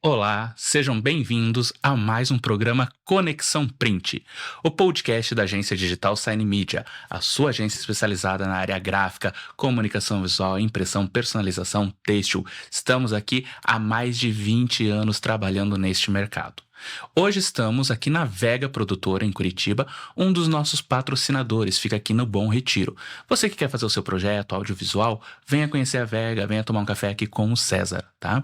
Olá, sejam bem-vindos a mais um programa Conexão Print, o podcast da agência digital Sign Media, a sua agência especializada na área gráfica, comunicação visual, impressão, personalização, têxtil. Estamos aqui há mais de 20 anos trabalhando neste mercado. Hoje estamos aqui na Vega Produtora, em Curitiba, um dos nossos patrocinadores, fica aqui no Bom Retiro. Você que quer fazer o seu projeto audiovisual, venha conhecer a Vega, venha tomar um café aqui com o César, tá?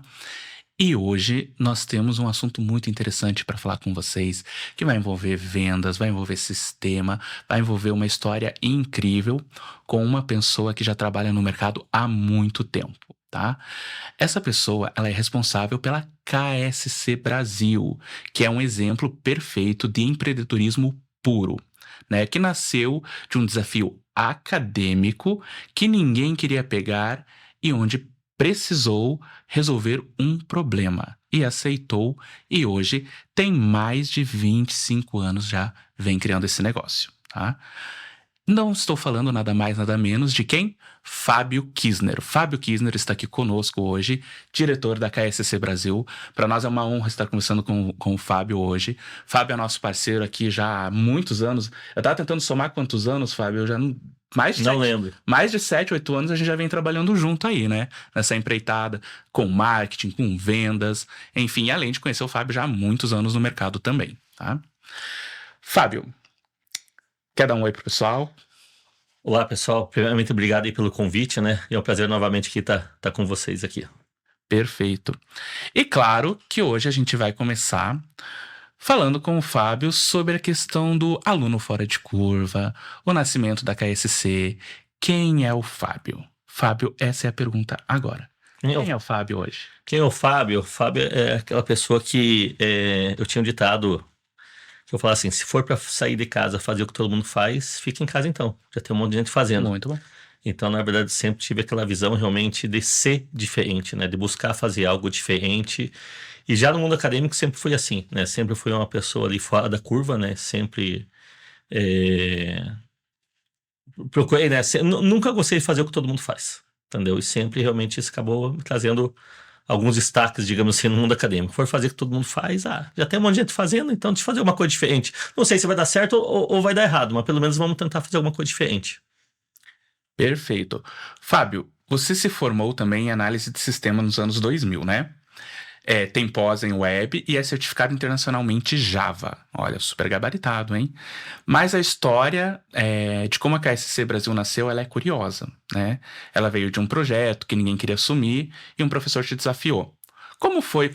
E hoje nós temos um assunto muito interessante para falar com vocês, que vai envolver vendas, vai envolver sistema, vai envolver uma história incrível com uma pessoa que já trabalha no mercado há muito tempo, tá? Essa pessoa, ela é responsável pela KSC Brasil, que é um exemplo perfeito de empreendedorismo puro, né? Que nasceu de um desafio acadêmico que ninguém queria pegar e onde precisou resolver um problema e aceitou, e hoje tem mais de 25 anos já vem criando esse negócio, tá? Não estou falando nada mais, nada menos de quem? Fábio Kisner. Fábio Kisner está aqui conosco hoje, diretor da KSC Brasil. Para nós é uma honra estar conversando com o Fábio hoje. Fábio é nosso parceiro aqui já há muitos anos. Eu estava tentando somar quantos anos, Fábio? Eu já não... Não lembro. Mais de 7, 8 anos a gente já vem trabalhando junto aí, né? Nessa empreitada, com marketing, com vendas, enfim, além de conhecer o Fábio já há muitos anos no mercado também, tá? Fábio, quer dar um oi pro pessoal? Olá, pessoal. Primeiramente, obrigado aí pelo convite, né? E é um prazer novamente aqui estar com vocês aqui. Perfeito. E claro que hoje a gente vai começar falando com o Fábio sobre a questão do aluno fora de curva, o nascimento da KSC. Quem é o Fábio? Fábio, essa é a pergunta agora. Quem é o Fábio hoje? Quem é o Fábio? O Fábio é aquela pessoa que eu tinha um ditado que eu falava assim, se for para sair de casa fazer o que todo mundo faz, fica em casa então. Já tem um monte de gente fazendo. Muito bom. Então, na verdade, sempre tive aquela visão realmente de ser diferente, né? De buscar fazer algo diferente. E já no mundo acadêmico sempre foi assim, né? Sempre fui uma pessoa ali fora da curva, né? Sempre procurei, né? Nunca gostei de fazer o que todo mundo faz, entendeu? E sempre realmente isso acabou me trazendo alguns destaques, digamos assim, no mundo acadêmico. For fazer o que todo mundo faz, já tem um monte de gente fazendo, então deixa eu fazer uma coisa diferente. Não sei se vai dar certo ou vai dar errado, mas pelo menos vamos tentar fazer alguma coisa diferente. Perfeito. Fábio, você se formou também em análise de sistema nos anos 2000, né? Tem pós em web e é certificado internacionalmente Java. Olha, super gabaritado, hein? Mas a história de como a KSC Brasil nasceu, ela é curiosa, né? Ela veio de um projeto que ninguém queria assumir e um professor te desafiou. Como foi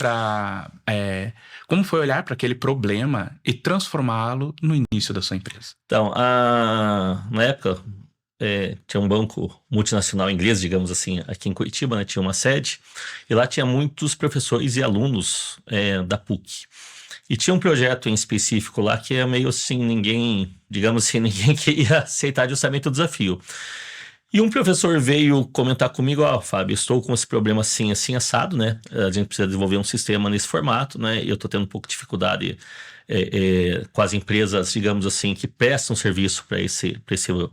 olhar para aquele problema e transformá-lo no início da sua empresa? Então, na época, tinha um banco multinacional inglês, digamos assim, aqui em Curitiba, né? Tinha uma sede, e lá tinha muitos professores e alunos da PUC. E tinha um projeto em específico lá que é meio assim, ninguém queria aceitar justamente o desafio. E um professor veio comentar comigo, Fábio, estou com esse problema assim, assim, assado, né? A gente precisa desenvolver um sistema nesse formato, né? E eu estou tendo um pouco de dificuldade com as empresas, digamos assim, que prestam serviço para esse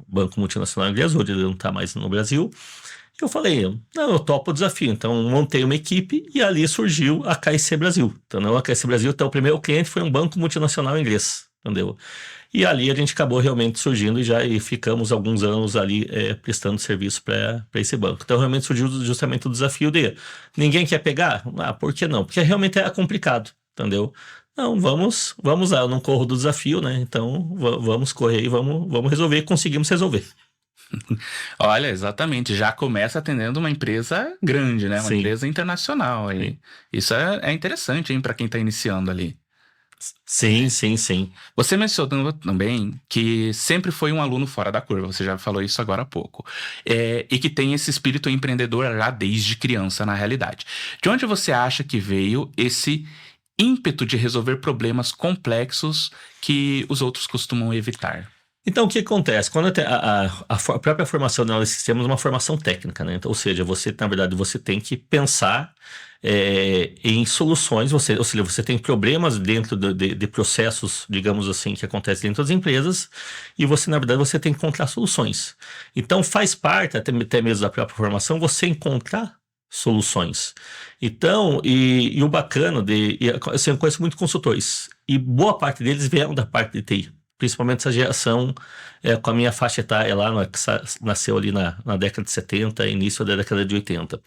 banco multinacional inglês, hoje ele não está mais no Brasil. E eu falei, não, eu topo o desafio. Então, montei uma equipe e ali surgiu a KSC Brasil. Então, a KSC Brasil, então, o primeiro cliente foi um banco multinacional inglês, entendeu? E ali a gente acabou realmente surgindo e ficamos alguns anos ali prestando serviço para esse banco. Então, realmente surgiu justamente o desafio de ninguém quer pegar? Por que não? Porque realmente é complicado, entendeu? Não, vamos lá, eu não corro do desafio, né? Então, vamos correr e vamos resolver, e conseguimos resolver. Olha, exatamente, já começa atendendo uma empresa grande, né? Uma Sim. empresa internacional. Aí. Isso é interessante, hein, para quem está iniciando ali. Sim. Você mencionou também que sempre foi um aluno fora da curva, você já falou isso agora há pouco, e que tem esse espírito empreendedor já desde criança, na realidade. De onde você acha que veio esse ímpeto de resolver problemas complexos que os outros costumam evitar? Então, o que acontece? Quando a própria formação de análise de sistemas é uma formação técnica, né? Então, ou seja, na verdade, você tem que pensar em soluções, ou seja, você tem problemas dentro de processos, digamos assim, que acontecem dentro das empresas, e você, na verdade, você tem que encontrar soluções. Então, faz parte, até mesmo da própria formação, você encontrar soluções. Então, e o bacana assim, eu conheço muitos consultores, e boa parte deles vieram da parte de TI, principalmente essa geração com a minha faixa etária lá, que nasceu ali na década de 70, início da década de 80.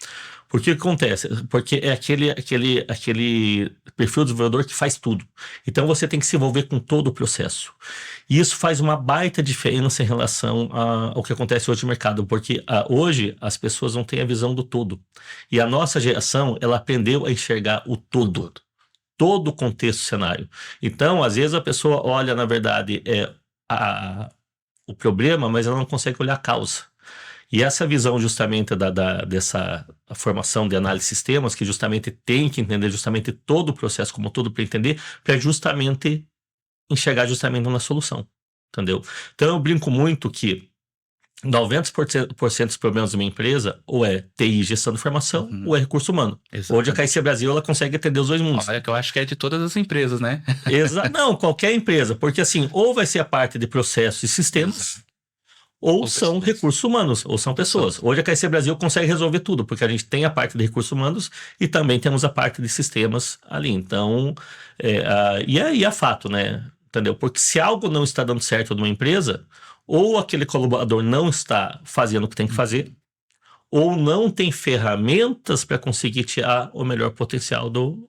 Por que acontece? Porque é aquele perfil do desenvolvedor que faz tudo. Então você tem que se envolver com todo o processo. E isso faz uma baita diferença em relação ao que acontece hoje no mercado, porque hoje as pessoas não têm a visão do todo. E a nossa geração, ela aprendeu a enxergar o todo o contexto, cenário. Então, às vezes a pessoa olha, na verdade, o problema, mas ela não consegue olhar a causa. E essa visão justamente dessa formação de análise de sistemas, que justamente tem que entender justamente todo o processo como todo para entender, para justamente enxergar justamente na solução, entendeu? Então eu brinco muito que 90% dos problemas de uma empresa ou é TI, gestão de informação, ou é recurso humano. Hoje a KIC Brasil ela consegue atender os dois mundos. Olha, que eu acho que é de todas as empresas, né? Não, qualquer empresa, porque assim, ou vai ser a parte de processos e sistemas, ou são recursos humanos, ou são pessoas. Hoje a KIC Brasil consegue resolver tudo, porque a gente tem a parte de recursos humanos e também temos a parte de sistemas ali. Então, e é fato, né? Entendeu? Porque se algo não está dando certo numa empresa, ou aquele colaborador não está fazendo o que tem que fazer, ou não tem ferramentas para conseguir tirar o melhor potencial do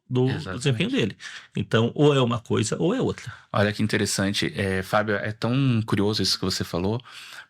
desempenho dele. Então, ou é uma coisa ou é outra. Olha que interessante. Fábio, é tão curioso isso que você falou,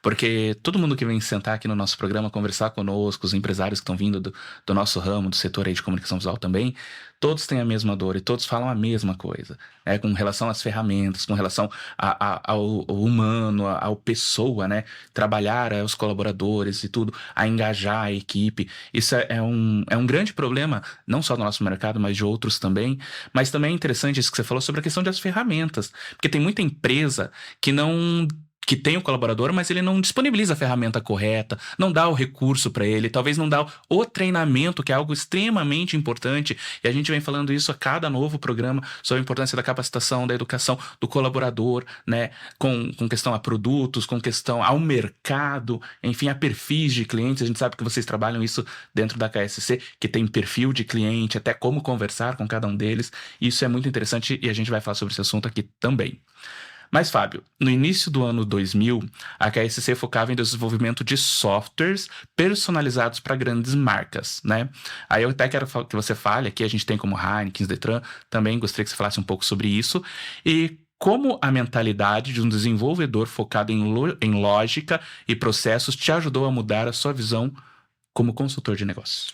porque todo mundo que vem sentar aqui no nosso programa, conversar conosco, os empresários que estão vindo do nosso ramo, do setor aí de comunicação visual também, todos têm a mesma dor e todos falam a mesma coisa, né? Com relação às ferramentas, com relação ao humano, ao pessoa, né? Trabalhar os colaboradores e tudo, a engajar a equipe. Isso é um grande problema, não só do nosso mercado, mas de outros também. Mas também é interessante isso que você falou sobre a questão das ferramentas, porque tem muita empresa que tem o colaborador, mas ele não disponibiliza a ferramenta correta, não dá o recurso para ele, talvez não dá o treinamento, que é algo extremamente importante, e a gente vem falando isso a cada novo programa, sobre a importância da capacitação, da educação do colaborador, né, com questão a produtos, com questão ao mercado, enfim, a perfis de clientes. A gente sabe que vocês trabalham isso dentro da KSC, que tem perfil de cliente, até como conversar com cada um deles. Isso é muito interessante e a gente vai falar sobre esse assunto aqui também. Mas, Fábio, no início do ano 2000, a KSC focava em desenvolvimento de softwares personalizados para grandes marcas, né? Aí eu até quero que você fale, aqui a gente tem como Heineken, Detran, também gostaria que você falasse um pouco sobre isso, e como a mentalidade de um desenvolvedor focado em lógica e processos te ajudou a mudar a sua visão como consultor de negócios.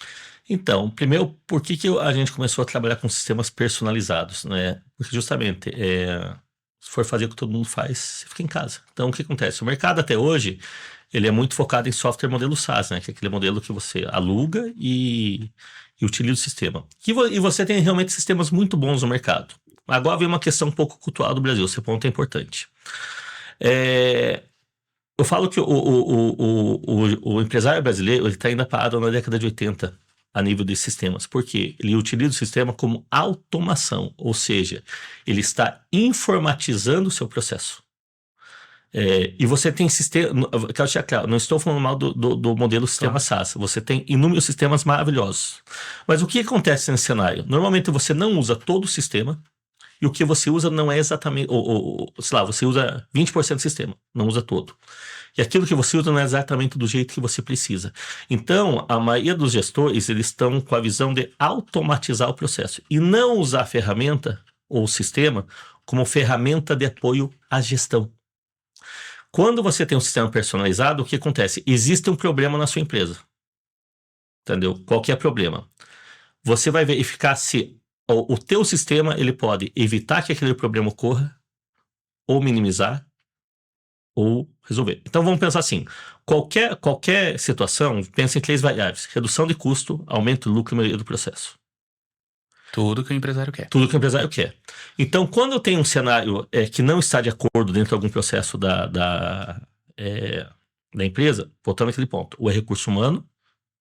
Então, primeiro, por que a gente começou a trabalhar com sistemas personalizados, né? Porque justamente, se for fazer o que todo mundo faz, você fica em casa. Então, o que acontece? O mercado até hoje, ele é muito focado em software modelo SaaS, né? Que é aquele modelo que você aluga e utiliza o sistema. E você tem realmente sistemas muito bons no mercado. Agora vem uma questão um pouco cultural do Brasil, esse ponto é importante. Eu falo que o empresário brasileiro está ainda parado na década de 80 a nível de sistemas. Por quê? Ele utiliza o sistema como automação, ou seja, ele está informatizando o seu processo. E você tem sistema... Quero deixar claro, não estou falando mal do modelo sistema SaaS. Você tem inúmeros sistemas maravilhosos. Mas o que acontece nesse cenário? Normalmente você não usa todo o sistema, e o que você usa não é exatamente... sei lá, você usa 20% do sistema, não usa todo. E aquilo que você usa não é exatamente do jeito que você precisa. Então, a maioria dos gestores, eles estão com a visão de automatizar o processo. E não usar a ferramenta ou o sistema como ferramenta de apoio à gestão. Quando você tem um sistema personalizado, o que acontece? Existe um problema na sua empresa. Entendeu? Qual que é o problema? Você vai verificar se o teu sistema ele pode evitar que aquele problema ocorra, ou minimizar, ou resolver. Então vamos pensar assim, qualquer situação, pensa em 3 variáveis: redução de custo, aumento do lucro e melhoria do processo. Tudo que o empresário quer. Tudo que o empresário quer. Então, quando eu tenho um cenário que não está de acordo dentro de algum processo da empresa, voltando àquele ponto, ou é recurso humano,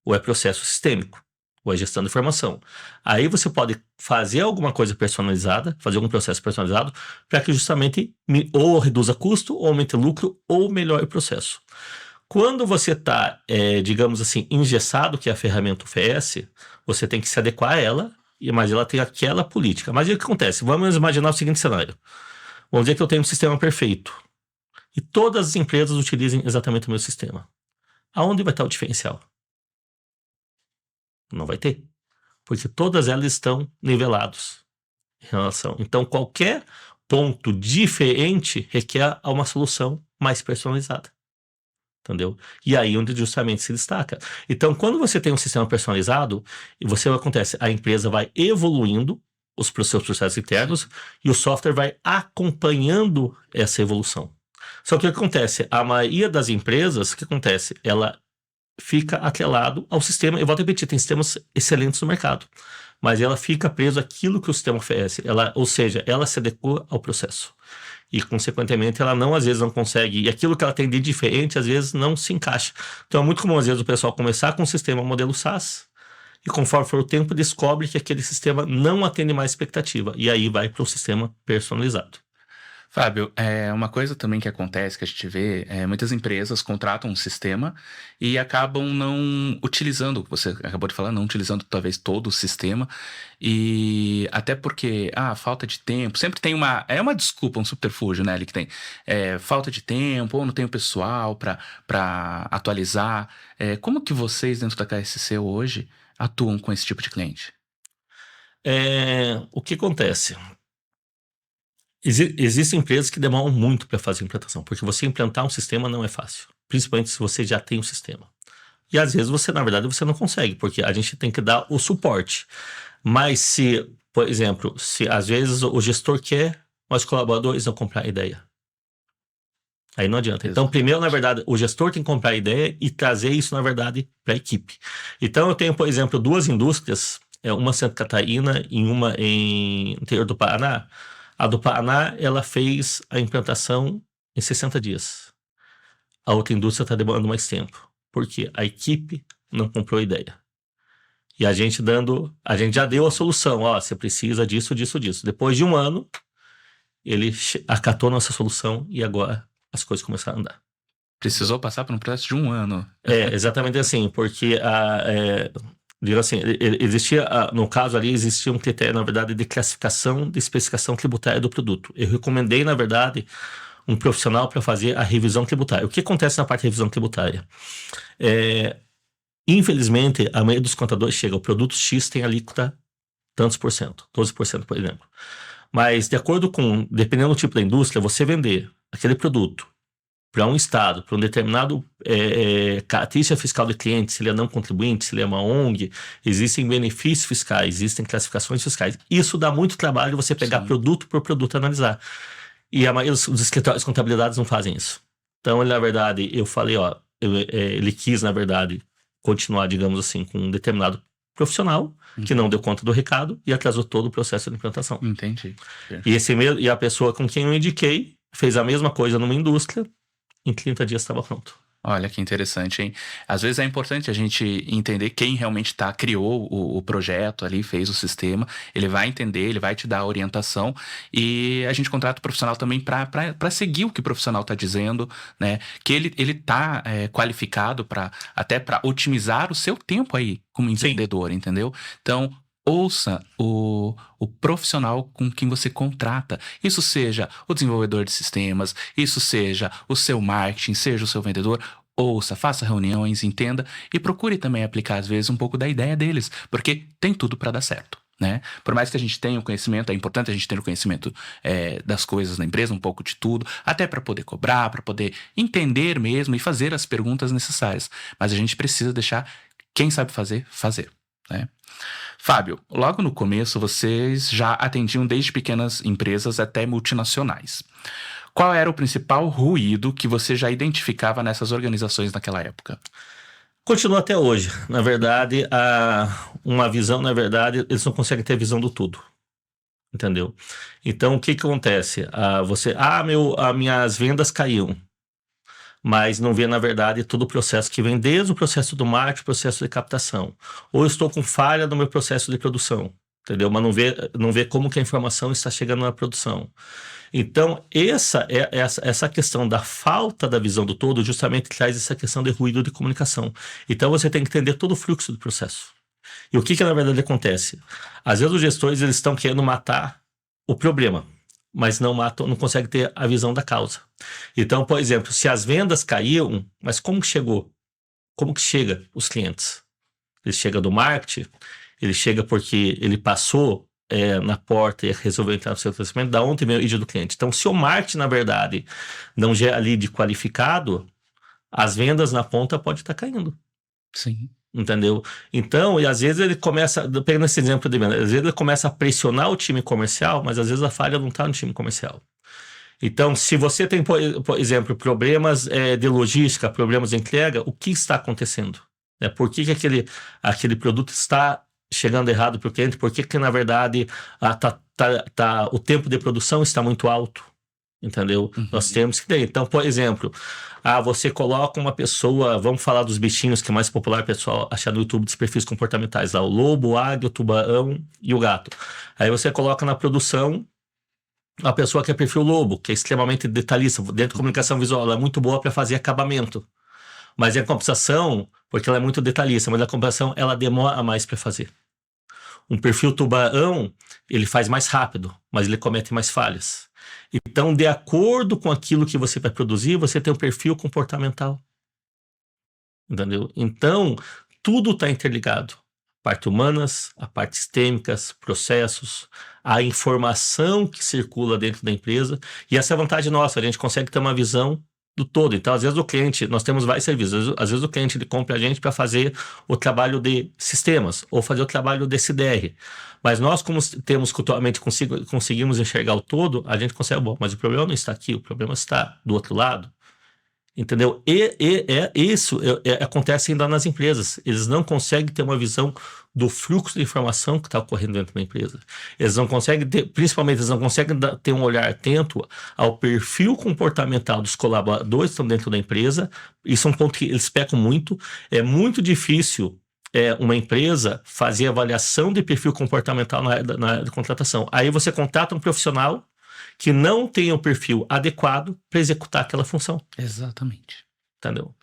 ou é processo sistêmico, ou é gestão de informação. Aí você pode fazer alguma coisa personalizada, fazer algum processo personalizado, para que justamente ou reduza custo, ou aumente lucro, ou melhore o processo. Quando você está, digamos assim, engessado, que é a ferramenta UFS, você tem que se adequar a ela, mas ela tem aquela política. Mas o que acontece? Vamos imaginar o seguinte cenário. Vamos dizer que eu tenho um sistema perfeito e todas as empresas utilizem exatamente o meu sistema. Aonde vai estar o diferencial? Não vai ter, porque todas elas estão niveladas em relação. Então, qualquer ponto diferente requer uma solução mais personalizada. Entendeu? E aí onde justamente se destaca. Então, quando você tem um sistema personalizado, você acontece, a empresa vai evoluindo os seus processos internos e o software vai acompanhando essa evolução. Só que o que acontece? A maioria das empresas, o que acontece? Ela fica atrelado ao sistema. Eu vou repetir, tem sistemas excelentes no mercado, mas ela fica presa àquilo que o sistema oferece. Ou seja, ela se adequa ao processo. E, consequentemente, ela às vezes não consegue. E aquilo que ela tem de diferente, às vezes, não se encaixa. Então, é muito comum, às vezes, o pessoal começar com um sistema modelo SaaS e, conforme for o tempo, descobre que aquele sistema não atende mais expectativa. E aí vai para o sistema personalizado. Fábio, uma coisa também que acontece, que a gente vê, muitas empresas contratam um sistema e acabam não utilizando, você acabou de falar, não utilizando talvez todo o sistema, e até porque, falta de tempo, sempre tem uma desculpa, um subterfúgio, né, ali que tem, falta de tempo, ou não tem o pessoal para atualizar. Como que vocês dentro da KSC hoje atuam com esse tipo de cliente? O que acontece? Existem empresas que demoram muito para fazer a implantação, porque você implantar um sistema não é fácil, principalmente se você já tem um sistema. E às vezes você, na verdade, você não consegue, porque a gente tem que dar o suporte. Mas se, por exemplo, se às vezes o gestor quer, mas os colaboradores não comprar a ideia. Aí não adianta. Então, primeiro, na verdade, o gestor tem que comprar a ideia e trazer isso, na verdade, para a equipe. Então, eu tenho, por exemplo, 2 indústrias, uma em Santa Catarina e uma em interior do Paraná. A do Paraná, ela fez a implantação em 60 dias. A outra indústria está demorando mais tempo, porque a equipe não comprou a ideia. E a gente já deu a solução, você precisa disso, disso, disso. Depois de 1 ano, ele acatou nossa solução e agora as coisas começaram a andar. Precisou passar por um processo de 1 ano. Exatamente assim, porque digo assim, no caso ali, existia um critério, na verdade, de classificação de especificação tributária do produto. Eu recomendei, na verdade, um profissional para fazer a revisão tributária. O que acontece na parte de revisão tributária? Infelizmente, a maioria dos contadores chega, o produto X tem alíquota tantos por cento, 12%, por exemplo. Mas, dependendo do tipo da indústria, você vender aquele produto para um estado, para um determinado característica fiscal do cliente, se ele é não contribuinte, se ele é uma ONG, existem benefícios fiscais, existem classificações fiscais. Isso dá muito trabalho você pegar produto por produto e analisar. E a maioria dos escritórios de contabilidade não fazem isso. Então, na verdade, eu falei, ele quis, na verdade, continuar, digamos assim, com um determinado profissional que não deu conta do recado e atrasou todo o processo de implantação. Entendi. E a pessoa com quem eu indiquei fez a mesma coisa numa indústria, em 30 dias estava pronto. Olha que interessante, hein? Às vezes é importante a gente entender quem realmente criou o projeto ali, fez o sistema. Ele vai entender, ele vai te dar a orientação e a gente contrata o profissional também para seguir o que o profissional está dizendo, né? Que ele tá qualificado até para otimizar o seu tempo aí como empreendedor, entendeu? Então, ouça o profissional com quem você contrata. Isso seja o desenvolvedor de sistemas, isso seja o seu marketing, seja o seu vendedor. Ouça, faça reuniões, entenda e procure também aplicar, às vezes, um pouco da ideia deles, porque tem tudo para dar certo, né? Por mais que a gente tenha o conhecimento, é importante a gente ter o conhecimento das coisas da empresa, um pouco de tudo, até para poder cobrar, para poder entender mesmo e fazer as perguntas necessárias. Mas a gente precisa deixar quem sabe fazer, né? Fábio, logo no começo vocês já atendiam desde pequenas empresas até multinacionais. Qual era o principal ruído que você já identificava nessas organizações naquela época? Continua até hoje. Na verdade, uma visão, na verdade, eles não conseguem ter visão do tudo. Entendeu? Então, o que acontece? Minhas vendas caíram. Mas não vê, na verdade, todo o processo que vem desde o processo do marketing, o processo de captação. Ou eu estou com falha no meu processo de produção. entendeu? Mas não vê como que a informação está chegando na produção. Então, essa questão da falta da visão do todo justamente traz essa questão de ruído de comunicação. Então, você tem que entender todo o fluxo do processo. E o que na verdade acontece? Às vezes os gestores eles estão querendo matar o problema, mas não conseguem ter a visão da causa. Então, por exemplo, se as vendas caíram, mas como que chegou? Como que chega os clientes? Ele chega do marketing, ele chega porque ele passou na porta e resolveu entrar no seu estabelecimento, da onde vem o lead do cliente. Então, se o marketing, na verdade, não gera lead qualificado, as vendas na ponta podem estar caindo. Sim. Entendeu? Então, e às vezes ele começa, pegando esse exemplo de venda, às vezes ele começa a pressionar o time comercial, mas às vezes a falha não está no time comercial. Então, se você tem, por exemplo, problemas de logística, problemas de entrega, o que está acontecendo? Por que aquele produto está chegando errado para o cliente? Por que na verdade, o tempo de produção está muito alto? Entendeu? Uhum. Nós temos que ter. Então, por exemplo, você coloca uma pessoa, vamos falar dos bichinhos que é mais popular, pessoal, achar no YouTube dos perfis comportamentais, lá, o lobo, o águia, o tubarão e o gato. Aí você coloca na produção a pessoa que é perfil lobo, que é extremamente detalhista, dentro da comunicação visual, ela é muito boa para fazer acabamento. Mas em compensação, porque ela é muito detalhista, mas na compensação ela demora mais para fazer. Um perfil tubarão, ele faz mais rápido, mas ele comete mais falhas. Então, de acordo com aquilo que você vai produzir, você tem um perfil comportamental. Entendeu? Então, tudo está interligado. Parte humanas, a parte sistêmicas, processos, a informação que circula dentro da empresa. E essa é a vantagem nossa, a gente consegue ter uma visão do todo. Então, às vezes o cliente, nós temos vários serviços, às vezes o cliente ele compra a gente para fazer o trabalho de sistemas ou fazer o trabalho de SDR. Mas nós, como temos culturalmente, conseguimos enxergar o todo, a gente consegue, bom, mas o problema não está aqui, o problema está do outro lado. Entendeu? Isso acontece ainda nas empresas. Eles não conseguem ter uma visão do fluxo de informação que está ocorrendo dentro da empresa. Eles não conseguem ter, principalmente, eles não conseguem ter um olhar atento ao perfil comportamental dos colaboradores que estão dentro da empresa. Isso é um ponto que eles pecam muito. É muito difícil uma empresa fazer avaliação de perfil comportamental na área de contratação. Aí você contrata um profissional que não tem o perfil adequado para executar aquela função. Exatamente. Entendeu?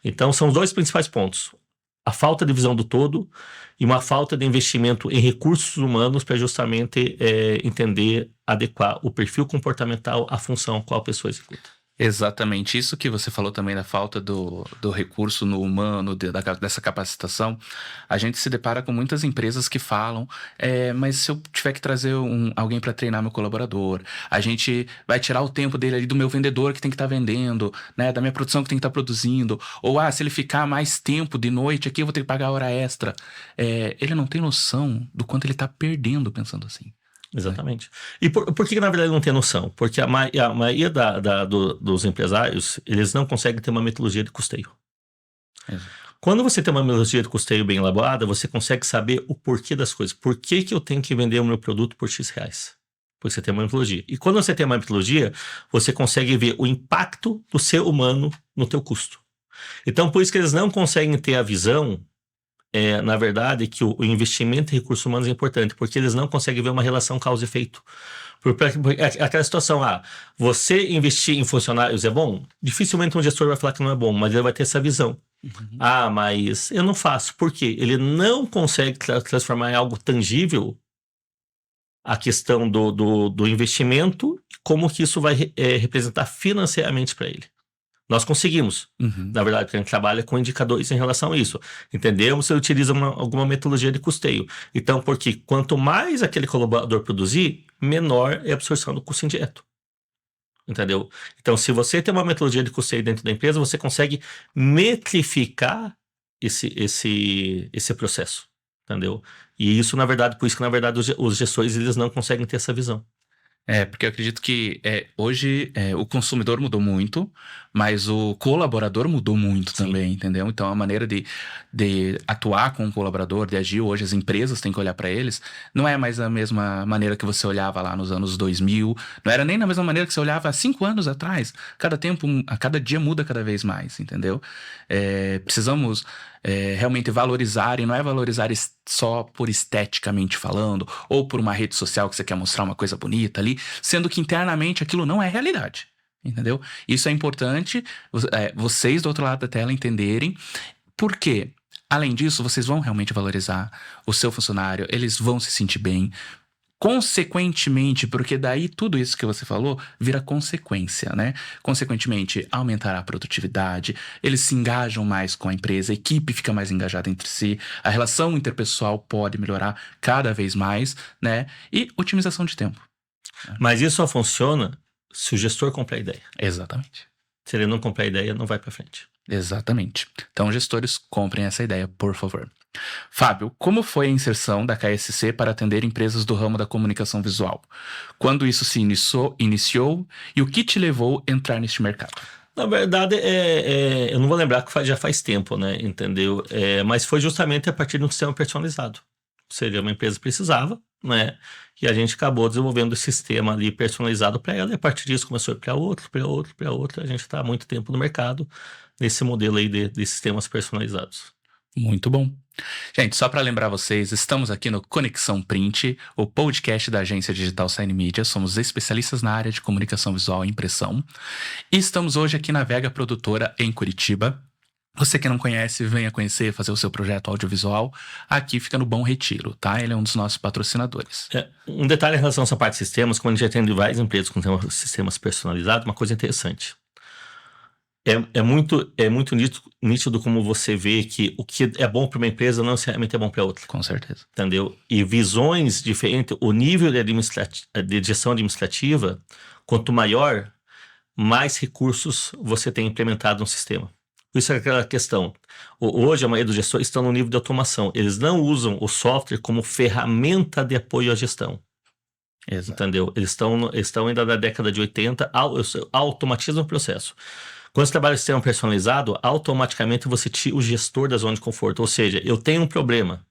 Então, são os dois principais pontos. A falta de visão do todo e uma falta de investimento em recursos humanos para justamente entender, adequar o perfil comportamental à função qual a pessoa executa. Exatamente. Isso que você falou também da falta do recurso no humano, dessa capacitação. A gente se depara com muitas empresas que falam, mas se eu tiver que trazer alguém para treinar meu colaborador, a gente vai tirar o tempo dele ali do meu vendedor que tem que estar vendendo, né, da minha produção que tem que estar produzindo, ou se ele ficar mais tempo de noite aqui, eu vou ter que pagar hora extra. Ele não tem noção do quanto ele está perdendo pensando assim. Exatamente. E por que na verdade não tem noção? Porque a maioria dos empresários, eles não conseguem ter uma metodologia de custeio. Exato. Quando você tem uma metodologia de custeio bem elaborada, você consegue saber o porquê das coisas. Por que eu tenho que vender o meu produto por X reais? Porque você tem uma metodologia. E quando você tem uma metodologia, você consegue ver o impacto do ser humano no teu custo. Então, por isso que eles não conseguem ter a visão, na verdade, que o investimento em recursos humanos é importante, porque eles não conseguem ver uma relação causa e efeito. Porque aquela situação, você investir em funcionários é bom? Dificilmente um gestor vai falar que não é bom, mas ele vai ter essa visão. Uhum. Mas eu não faço. Por quê? Ele não consegue transformar em algo tangível a questão do investimento, como que isso vai representar financeiramente para ele. Nós conseguimos, na verdade, porque a gente trabalha com indicadores em relação a isso. Entendemos se ele utiliza alguma metodologia de custeio. Então, porque quanto mais aquele colaborador produzir, menor é a absorção do custo indireto. Entendeu? Então, se você tem uma metodologia de custeio dentro da empresa, você consegue metrificar esse processo. Entendeu? E isso, na verdade, por isso que, na verdade, os gestores eles não conseguem ter essa visão. Porque eu acredito que hoje o consumidor mudou muito, mas o colaborador mudou muito também, entendeu? Então a maneira de atuar com o colaborador, de agir hoje, as empresas têm que olhar para eles, não é mais a mesma maneira que você olhava lá nos anos 2000, não era nem na mesma maneira que você olhava há 5 anos atrás. A cada dia muda cada vez mais, entendeu? Precisamos realmente valorizarem, não é valorizar só por esteticamente falando, ou por uma rede social que você quer mostrar uma coisa bonita ali, sendo que internamente aquilo não é realidade, entendeu? Isso é importante, vocês do outro lado da tela entenderem, porque, além disso, vocês vão realmente valorizar o seu funcionário, eles vão se sentir bem, consequentemente, porque daí tudo isso que você falou vira consequência, né? Consequentemente, aumentará a produtividade, eles se engajam mais com a empresa, a equipe fica mais engajada entre si, a relação interpessoal pode melhorar cada vez mais, né? E otimização de tempo. Mas isso só funciona se o gestor comprar a ideia. Exatamente. Se ele não comprar a ideia, não vai para frente. Exatamente. Então, gestores, comprem essa ideia, por favor. Fábio, como foi a inserção da KSC para atender empresas do ramo da comunicação visual? Quando isso se iniciou e o que te levou a entrar neste mercado? Na verdade, eu não vou lembrar que já faz tempo, né? Entendeu? Mas foi justamente a partir de um sistema personalizado. Ou seja, uma empresa precisava, né? E a gente acabou desenvolvendo esse sistema ali personalizado para ela. E a partir disso começou para outro, para outro, para outro. A gente está há muito tempo no mercado nesse modelo aí de sistemas personalizados. Muito bom. Gente, só para lembrar vocês, estamos aqui no Conexão Print, o podcast da agência digital Sign Media. Somos especialistas na área de comunicação visual e impressão. E estamos hoje aqui na Vega Produtora, em Curitiba. Você que não conhece, venha conhecer, fazer o seu projeto audiovisual. Aqui fica no Bom Retiro, tá? Ele é um dos nossos patrocinadores. Um detalhe em relação a essa parte de sistemas, como a gente já tem várias empresas com sistemas personalizados, uma coisa interessante. É muito nítido como você vê que o que é bom para uma empresa não necessariamente é bom para outra. Com certeza. Entendeu? E visões diferentes, o nível de gestão administrativa, quanto maior, mais recursos você tem implementado no sistema. Por isso é aquela questão. Hoje, a maioria dos gestores estão no nível de automação. Eles não usam o software como ferramenta de apoio à gestão. Exato. Entendeu? Eles estão ainda da década de 80, automatizam o processo. Quando você trabalha em sistema personalizado, automaticamente você tira o gestor da zona de conforto. Ou seja, eu tenho um problema.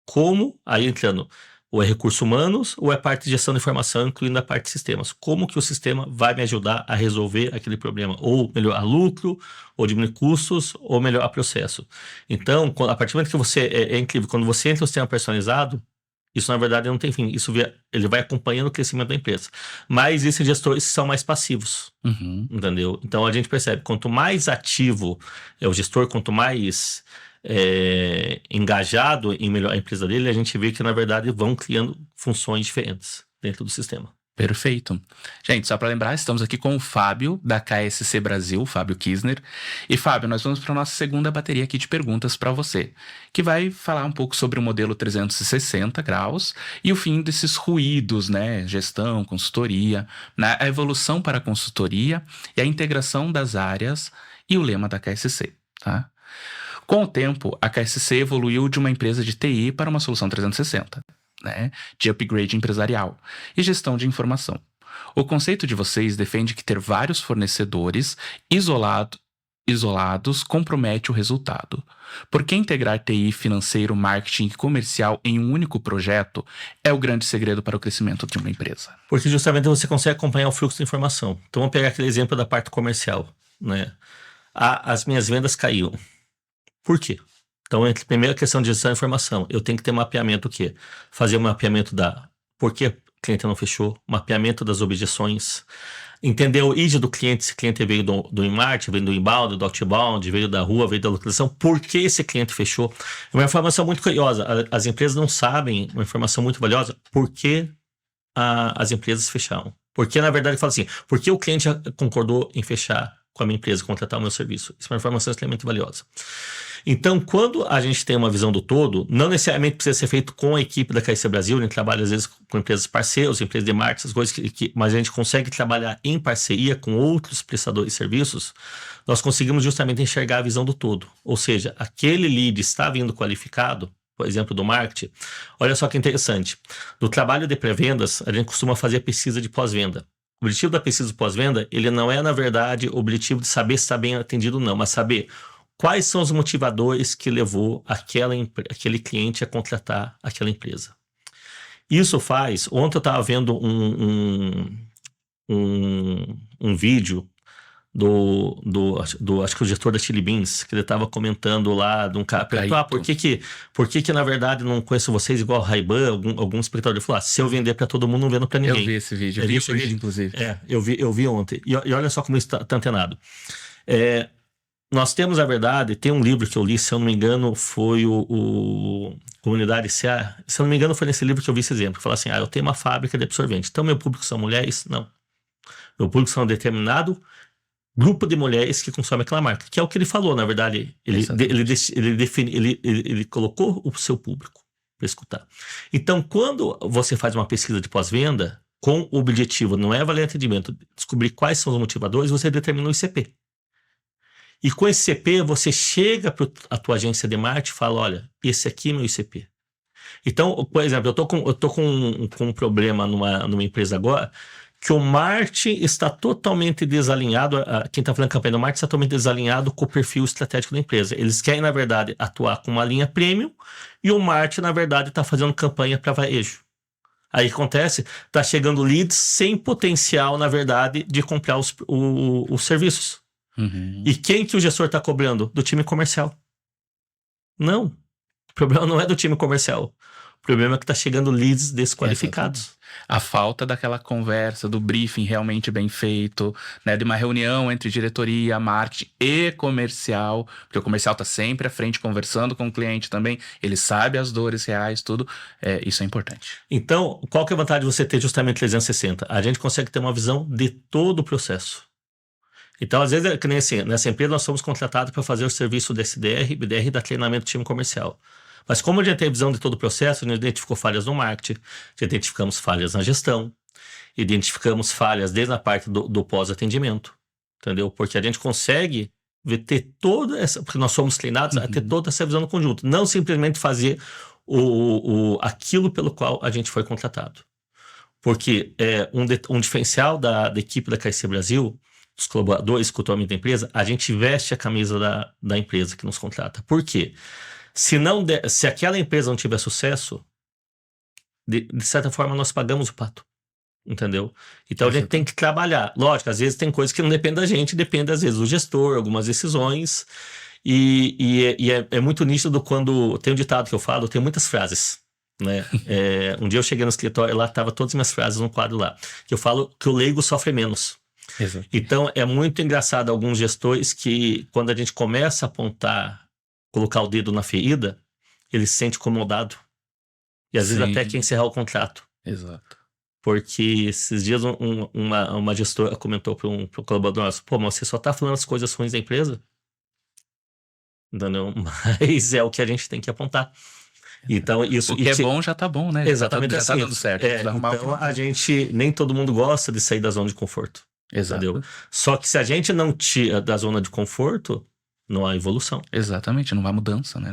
Como, aí entrando, ou é recursos humanos ou é parte de gestão de informação, incluindo a parte de sistemas. Como que o sistema vai me ajudar a resolver aquele problema? Ou melhorar lucro, ou diminuir custos, ou melhorar processo. Então, a partir do momento que você... É incrível, quando você entra no sistema personalizado, isso na verdade não tem fim. Ele vai acompanhando o crescimento da empresa. Mas esses gestores são mais passivos. Uhum. Entendeu? Então a gente percebe, quanto mais ativo é o gestor, quanto mais engajado em melhorar a empresa dele, a gente vê que na verdade vão criando funções diferentes dentro do sistema. Perfeito. Gente, só para lembrar, estamos aqui com o Fábio, da KSC Brasil, Fábio Kisner. E Fábio, nós vamos para a nossa segunda bateria aqui de perguntas para você, que vai falar um pouco sobre o modelo 360 graus e o fim desses ruídos, né? Gestão, consultoria, né? A evolução para a consultoria e a integração das áreas e o lema da KSC, tá? Com o tempo, a KSC evoluiu de uma empresa de TI para uma solução 360. Né, de upgrade empresarial e gestão de informação. O conceito de vocês defende que ter vários fornecedores isolados compromete o resultado. Por que integrar TI, financeiro, marketing e comercial em um único projeto é o grande segredo para o crescimento de uma empresa? Porque justamente você consegue acompanhar o fluxo de informação. Então vamos pegar aquele exemplo da parte comercial, né? As minhas vendas caíram. Por quê? Então, primeira questão de gestão de informação, eu tenho que ter mapeamento o quê? Fazer um mapeamento por que o cliente não fechou, mapeamento das objeções, entender o ID do cliente, se o cliente veio do in-mart, veio do inbound, do outbound, veio da rua, veio da localização, por que esse cliente fechou? É uma informação muito curiosa, as empresas não sabem, uma informação muito valiosa, por que as empresas fecharam. Porque, na verdade, fala assim, por que o cliente concordou em fechar com a minha empresa, contratar o meu serviço? Isso é uma informação extremamente valiosa. Então, quando a gente tem uma visão do todo, não necessariamente precisa ser feito com a equipe da KSC Brasil, a gente trabalha às vezes com empresas parceiros, empresas de marketing, essas coisas, mas a gente consegue trabalhar em parceria com outros prestadores de serviços, nós conseguimos justamente enxergar a visão do todo. Ou seja, aquele lead está vindo qualificado, por exemplo, do marketing. Olha só que interessante. No trabalho de pré-vendas, a gente costuma fazer a pesquisa de pós-venda. O objetivo da pesquisa de pós-venda, ele não é, na verdade, o objetivo de saber se está bem atendido ou não, mas saber quais são os motivadores que levou aquele cliente a contratar aquela empresa. Isso faz... Ontem eu estava vendo um vídeo acho que o gestor da Chili Beans, que ele estava comentando lá de um cara, perguntou, por que na verdade não conheço vocês igual a Ray-Ban, algum escritório? Ele falou, se eu vender para todo mundo, não vendo para ninguém. Eu vi esse vídeo, eu vi hoje, inclusive. Eu vi ontem, e olha só como isso tá antenado. Nós temos a verdade, tem um livro que eu li, se eu não me engano, foi o Comunidade CA, se eu não me engano foi nesse livro que eu vi esse exemplo, que fala assim, eu tenho uma fábrica de absorvente, então meu público são mulheres? Não. Meu público são um determinado grupo de mulheres que consomem aquela marca, que é o que ele falou, na verdade, ele colocou o seu público para escutar. Então, quando você faz uma pesquisa de pós-venda, com o objetivo, não é avaliar atendimento, descobrir quais são os motivadores, você determina o ICP. E com esse ICP, você chega para a tua agência de marketing e fala, olha, esse aqui é meu ICP. Então, por exemplo, eu tô com um problema numa empresa agora, que o marketing está totalmente desalinhado, quem está falando campanha do marketing está totalmente desalinhado com o perfil estratégico da empresa. Eles querem, na verdade, atuar com uma linha premium e o marketing, na verdade, está fazendo campanha para varejo. Aí acontece, está chegando leads sem potencial, na verdade, de comprar os serviços. Uhum. E quem que o gestor está cobrando? Do time comercial. Não. O problema não é do time comercial. O problema é que está chegando leads desqualificados. Exatamente. A falta daquela conversa, do briefing realmente bem feito, né, de uma reunião entre diretoria, marketing e comercial, porque o comercial está sempre à frente conversando com o cliente também, ele sabe as dores reais, tudo, isso é importante. Então, qual que é a vantagem de você ter justamente 360? A gente consegue ter uma visão de todo o processo. Então, às vezes, que nem assim, nessa empresa nós somos contratados para fazer o serviço do SDR, BDR e da treinamento do time comercial. Mas como a gente tem a visão de todo o processo, a gente identificou falhas no marketing, identificamos falhas na gestão, identificamos falhas desde a parte do pós-atendimento, entendeu? Porque a gente consegue ter toda essa... Porque nós somos treinados a ter toda essa visão no conjunto, não simplesmente fazer aquilo pelo qual a gente foi contratado. Porque um diferencial da equipe da KC Brasil, dos colaboradores, culturalmente da empresa, a gente veste a camisa da empresa que nos contrata. Por quê? Se aquela empresa não tiver sucesso, de certa forma nós pagamos o pato, entendeu? Então a gente tem que trabalhar. Lógico, às vezes tem coisas que não dependem da gente, depende às vezes do gestor, algumas decisões, e é muito nítido quando... Tem um ditado que eu falo, eu tenho muitas frases, né? Um dia eu cheguei no escritório, lá estavam todas as minhas frases num quadro lá, que eu falo que o leigo sofre menos. Exato. Então é muito engraçado alguns gestores que quando a gente começa a apontar, colocar o dedo na ferida, ele se sente incomodado. E às vezes até quer encerrar o contrato. Exato. Porque esses dias uma gestora comentou para um colaborador nosso, mas você só tá falando as coisas ruins da empresa? Entendeu? Mas é o que a gente tem que apontar. Então, isso, o que é bom já tá bom, né? Exatamente, já tá dando certo. Então a gente, nem todo mundo gosta de sair da zona de conforto. Exato. Entendeu? Só que se a gente não tira da zona de conforto, não há evolução. Exatamente, não há mudança, né?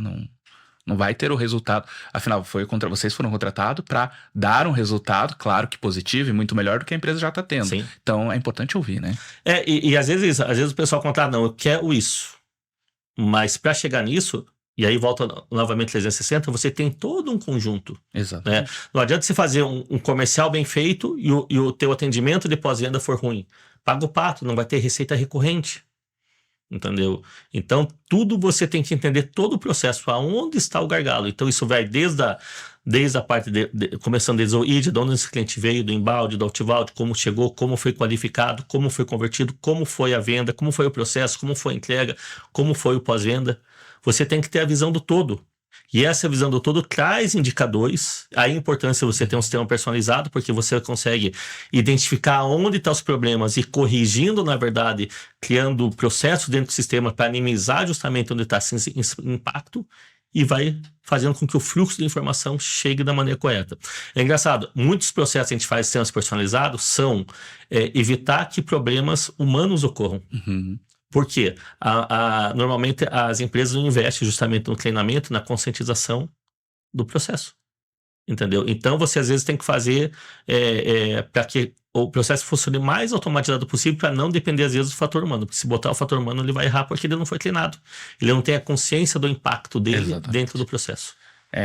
Não vai ter o resultado. Afinal, vocês foram contratados para dar um resultado, claro que positivo e muito melhor do que a empresa já está tendo. Sim. Então é importante ouvir, né? E às vezes o pessoal contrata, não, eu quero isso. Mas para chegar nisso, e aí volta novamente 360, você tem todo um conjunto. Exato. Né? Não adianta você fazer um comercial bem feito e o teu atendimento de pós-venda for ruim. Paga o pato, não vai ter receita recorrente. Entendeu? Então, tudo você tem que entender todo o processo, aonde está o gargalo. Então, isso vai desde a parte, começando desde o ID, de onde esse cliente veio, do inbound, do outbound, como chegou, como foi qualificado, como foi convertido, como foi a venda, como foi o processo, como foi a entrega, como foi o pós-venda. Você tem que ter a visão do todo. E essa visão do todo traz indicadores. A importância de você ter um sistema personalizado, porque você consegue identificar onde estão os problemas e corrigindo, na verdade, criando processos dentro do sistema para minimizar justamente onde está esse impacto e vai fazendo com que o fluxo de informação chegue da maneira correta. É engraçado, muitos processos que a gente faz sistemas personalizados são evitar que problemas humanos ocorram. Uhum. Por quê? Normalmente as empresas não investem justamente no treinamento, na conscientização do processo. Entendeu? Então você às vezes tem que fazer para que o processo funcione mais automatizado possível para não depender às vezes do fator humano. Porque se botar o fator humano ele vai errar porque ele não foi treinado. Ele não tem a consciência do impacto dele dentro do processo.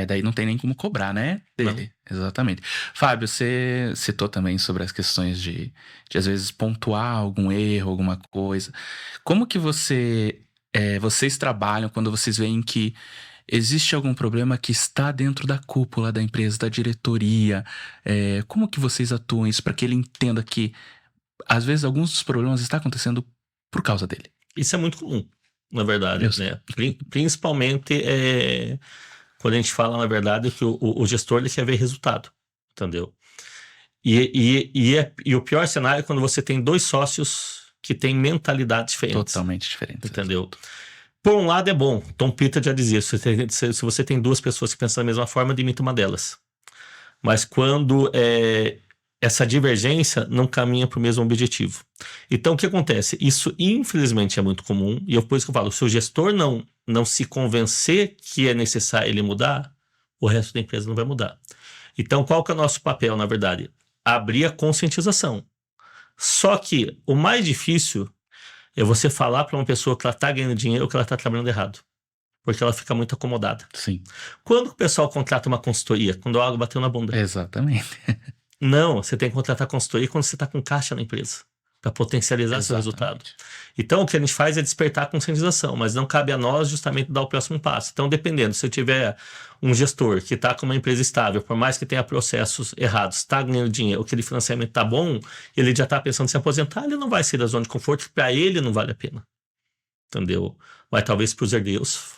Daí não tem nem como cobrar, né? Dele. Exatamente. Fábio, você citou também sobre as questões de às vezes pontuar algum erro, alguma coisa. Como que vocês trabalham quando vocês veem que existe algum problema que está dentro da cúpula da empresa, da diretoria? Como que vocês atuam isso para que ele entenda que às vezes alguns dos problemas estão acontecendo por causa dele? Isso é muito comum, na verdade, né? Principalmente quando a gente fala, na verdade, que o gestor ele quer ver resultado, entendeu? E o pior cenário é quando você tem dois sócios que têm mentalidades diferentes. Totalmente diferentes. Entendeu? Por um lado é bom, Tom Peters já dizia, se você tem duas pessoas que pensam da mesma forma, demita uma delas. Mas quando essa divergência não caminha para o mesmo objetivo. Então, o que acontece? Isso, infelizmente, é muito comum, e por isso que eu falo, se o gestor não se convencer que é necessário ele mudar, o resto da empresa não vai mudar. Então, qual que é o nosso papel, na verdade? Abrir a conscientização. Só que o mais difícil é você falar para uma pessoa que ela está ganhando dinheiro ou que ela está trabalhando errado. Porque ela fica muito acomodada. Sim. Quando o pessoal contrata uma consultoria? Quando a água bateu na bunda. Exatamente. Não, você tem que contratar consultoria quando você está com caixa na empresa. Para potencializar seu resultado. Então, o que a gente faz é despertar a conscientização, mas não cabe a nós justamente dar o próximo passo. Então, dependendo, se eu tiver um gestor que está com uma empresa estável, por mais que tenha processos errados, está ganhando dinheiro, aquele financiamento está bom, ele já está pensando em se aposentar, ele não vai sair da zona de conforto, que para ele não vale a pena. Entendeu? Mas talvez para os herdeiros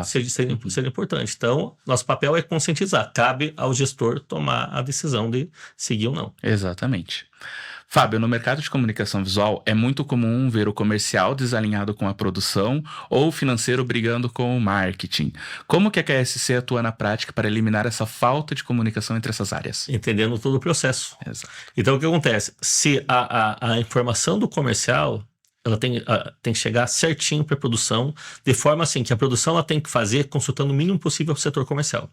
seja importante. Então, nosso papel é conscientizar. Cabe ao gestor tomar a decisão de seguir ou não. Exatamente. Fábio, no mercado de comunicação visual, é muito comum ver o comercial desalinhado com a produção ou o financeiro brigando com o marketing. Como que a KSC atua na prática para eliminar essa falta de comunicação entre essas áreas? Entendendo todo o processo. Exato. Então, o que acontece? Se a informação do comercial ela tem que chegar certinho para a produção, de forma assim que a produção ela tem que fazer consultando o mínimo possível o setor comercial.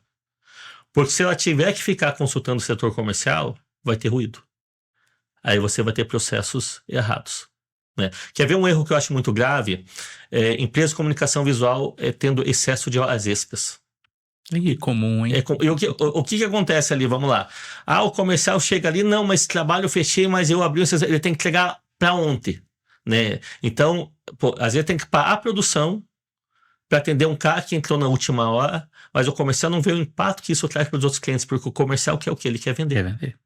Porque se ela tiver que ficar consultando o setor comercial, vai ter ruído. Aí você vai ter processos errados. Né? Quer ver um erro que eu acho muito grave? Empresa de comunicação visual tendo excesso de horas extras. E comum, hein? O que acontece ali? Vamos lá. O comercial chega ali, não, mas trabalho eu fechei, mas eu abri, ele tem que entregar para ontem. Né? Então, às vezes tem que parar a produção para atender um cara que entrou na última hora, mas o comercial não vê o impacto que isso traz para os outros clientes, porque o comercial quer o que? Ele quer vender. Quer vender.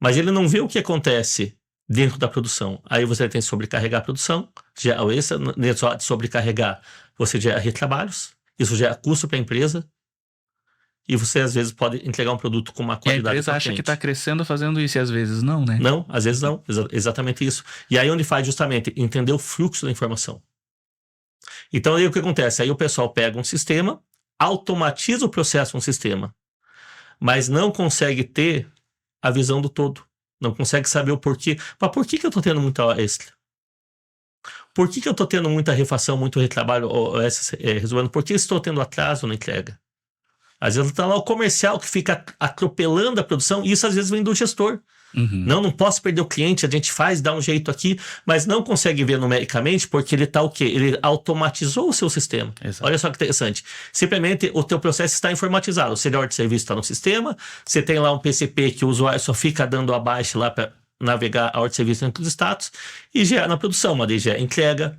Mas ele não vê o que acontece dentro da produção. Aí você tem que sobrecarregar a produção, nesse de sobrecarregar, você gera retrabalhos, isso gera custo para a empresa, e você às vezes pode entregar um produto com uma qualidade. E a empresa acha que está crescendo fazendo isso e às vezes não, né? Não, às vezes não. Exatamente isso. E aí onde faz justamente entender o fluxo da informação. Então aí o que acontece? Aí o pessoal pega um sistema, automatiza o processo no sistema, mas não consegue ter a visão do todo. Não consegue saber o porquê. Mas por que eu estou tendo muita hora extra? Por que eu estou tendo muita refação, muito retrabalho resolvendo? Por que estou tendo atraso na entrega? Às vezes está lá o comercial que fica atropelando a produção, e isso às vezes vem do gestor. Uhum. Não posso perder o cliente, a gente dá um jeito aqui, mas não consegue ver numericamente porque ele está o quê? Ele automatizou o seu sistema. Exato. Olha só que interessante. Simplesmente o teu processo está informatizado. O serial de serviço está no sistema, você tem lá um PCP que o usuário só fica dando abaixo lá para navegar a ordem de serviço dentro dos status, e gera na produção, uma vez gera entrega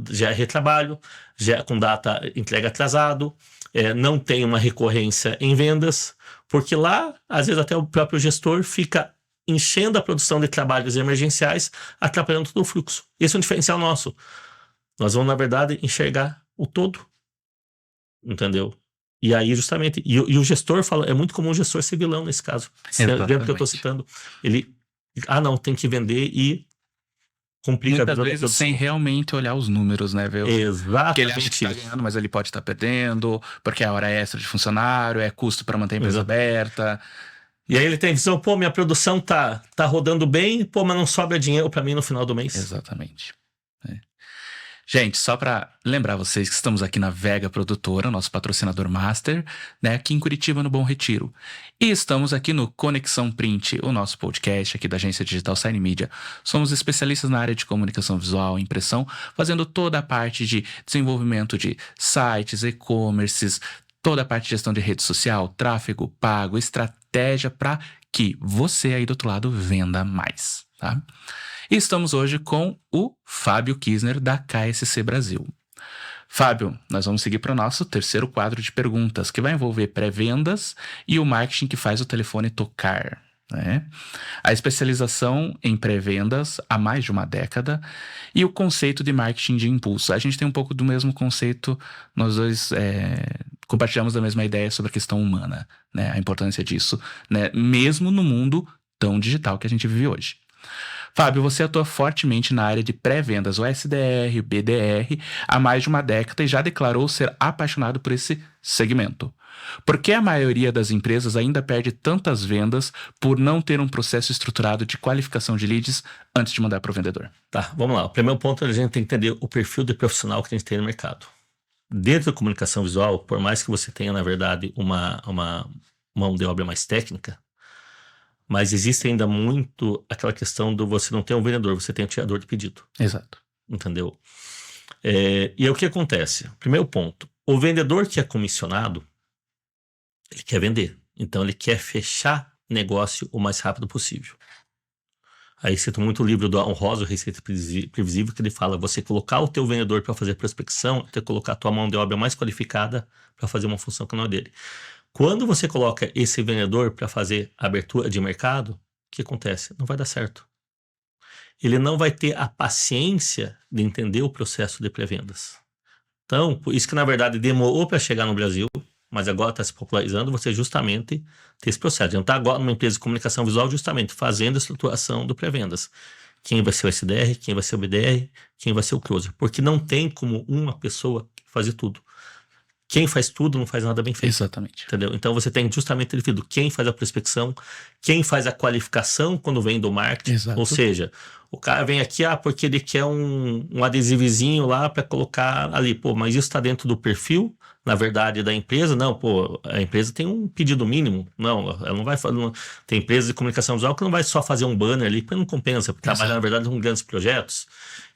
gera retrabalho, gera com data entrega atrasado, não tem uma recorrência em vendas, porque lá, às vezes até o próprio gestor fica enchendo a produção de trabalhos emergenciais, atrapalhando todo o fluxo. Esse é um diferencial nosso. Nós vamos, na verdade, enxergar o todo. Entendeu? E aí, justamente, e o gestor fala, é muito comum o gestor ser vilão nesse caso. Dentro que eu estou citando. Ele, não, tem que vender e complica muitas vezes sem realmente olhar os números, né? Ver exatamente. Porque ele acha que está ganhando, mas ele pode estar perdendo, porque é hora extra de funcionário, é custo para manter a empresa aberta. E aí ele tem visão, minha produção tá rodando bem, mas não sobra dinheiro para mim no final do mês. Exatamente. Gente, só para lembrar vocês que estamos aqui na Vega Produtora, nosso patrocinador master, né, aqui em Curitiba, no Bom Retiro. E estamos aqui no Conexão Print, o nosso podcast aqui da agência digital Sign Media. Somos especialistas na área de comunicação visual e impressão, fazendo toda a parte de desenvolvimento de sites, e-commerces, toda a parte de gestão de rede social, tráfego pago, estratégia para que você aí do outro lado venda mais, tá? E estamos hoje com o Fábio Kisner da KSC Brasil. Fábio, nós vamos seguir para o nosso terceiro quadro de perguntas, que vai envolver pré-vendas e o marketing que faz o telefone tocar, né? A especialização em pré-vendas há mais de uma década e o conceito de marketing de impulso. A gente tem um pouco do mesmo conceito, nós dois compartilhamos da mesma ideia sobre a questão humana, né? A importância disso, né? Mesmo no mundo tão digital que a gente vive hoje. Fábio, você atua fortemente na área de pré-vendas, o SDR, o BDR, há mais de uma década e já declarou ser apaixonado por esse segmento. Por que a maioria das empresas ainda perde tantas vendas por não ter um processo estruturado de qualificação de leads antes de mandar para o vendedor? Tá, vamos lá. O primeiro ponto é a gente tem que entender o perfil de profissional que a gente tem no mercado. Dentro da comunicação visual, por mais que você tenha, na verdade, uma mão de obra mais técnica, mas existe ainda muito aquela questão do você não ter um vendedor, você tem um tirador de pedido. Exato. Entendeu? E aí o que acontece? Primeiro ponto, o vendedor que é comissionado, ele quer vender. Então ele quer fechar negócio o mais rápido possível. Aí cito muito o livro do Alan Rosa, Receita Previsível, que ele fala, você colocar o teu vendedor para fazer prospecção, é colocar a tua mão de obra mais qualificada para fazer uma função que não é dele. Quando você coloca esse vendedor para fazer abertura de mercado, o que acontece? Não vai dar certo. Ele não vai ter a paciência de entender o processo de pré-vendas. Então, por isso que na verdade demorou para chegar no Brasil, mas agora está se popularizando, você justamente ter esse processo. A gente está agora numa empresa de comunicação visual justamente fazendo a estruturação do pré-vendas. Quem vai ser o SDR, quem vai ser o BDR, quem vai ser o closer. Porque não tem como uma pessoa fazer tudo. Quem faz tudo não faz nada bem feito. Exatamente. Entendeu? Então você tem justamente definido quem faz a prospecção, quem faz a qualificação quando vem do marketing. Exato. Ou seja, o cara vem aqui porque ele quer um adesivozinho lá para colocar ali. Pô, mas isso está dentro do perfil, na verdade, da empresa? Não, pô, a empresa tem um pedido mínimo. Não, ela não vai fazer. Tem empresas de comunicação visual que não vai só fazer um banner ali, porque não compensa, porque trabalha, na verdade, com grandes projetos.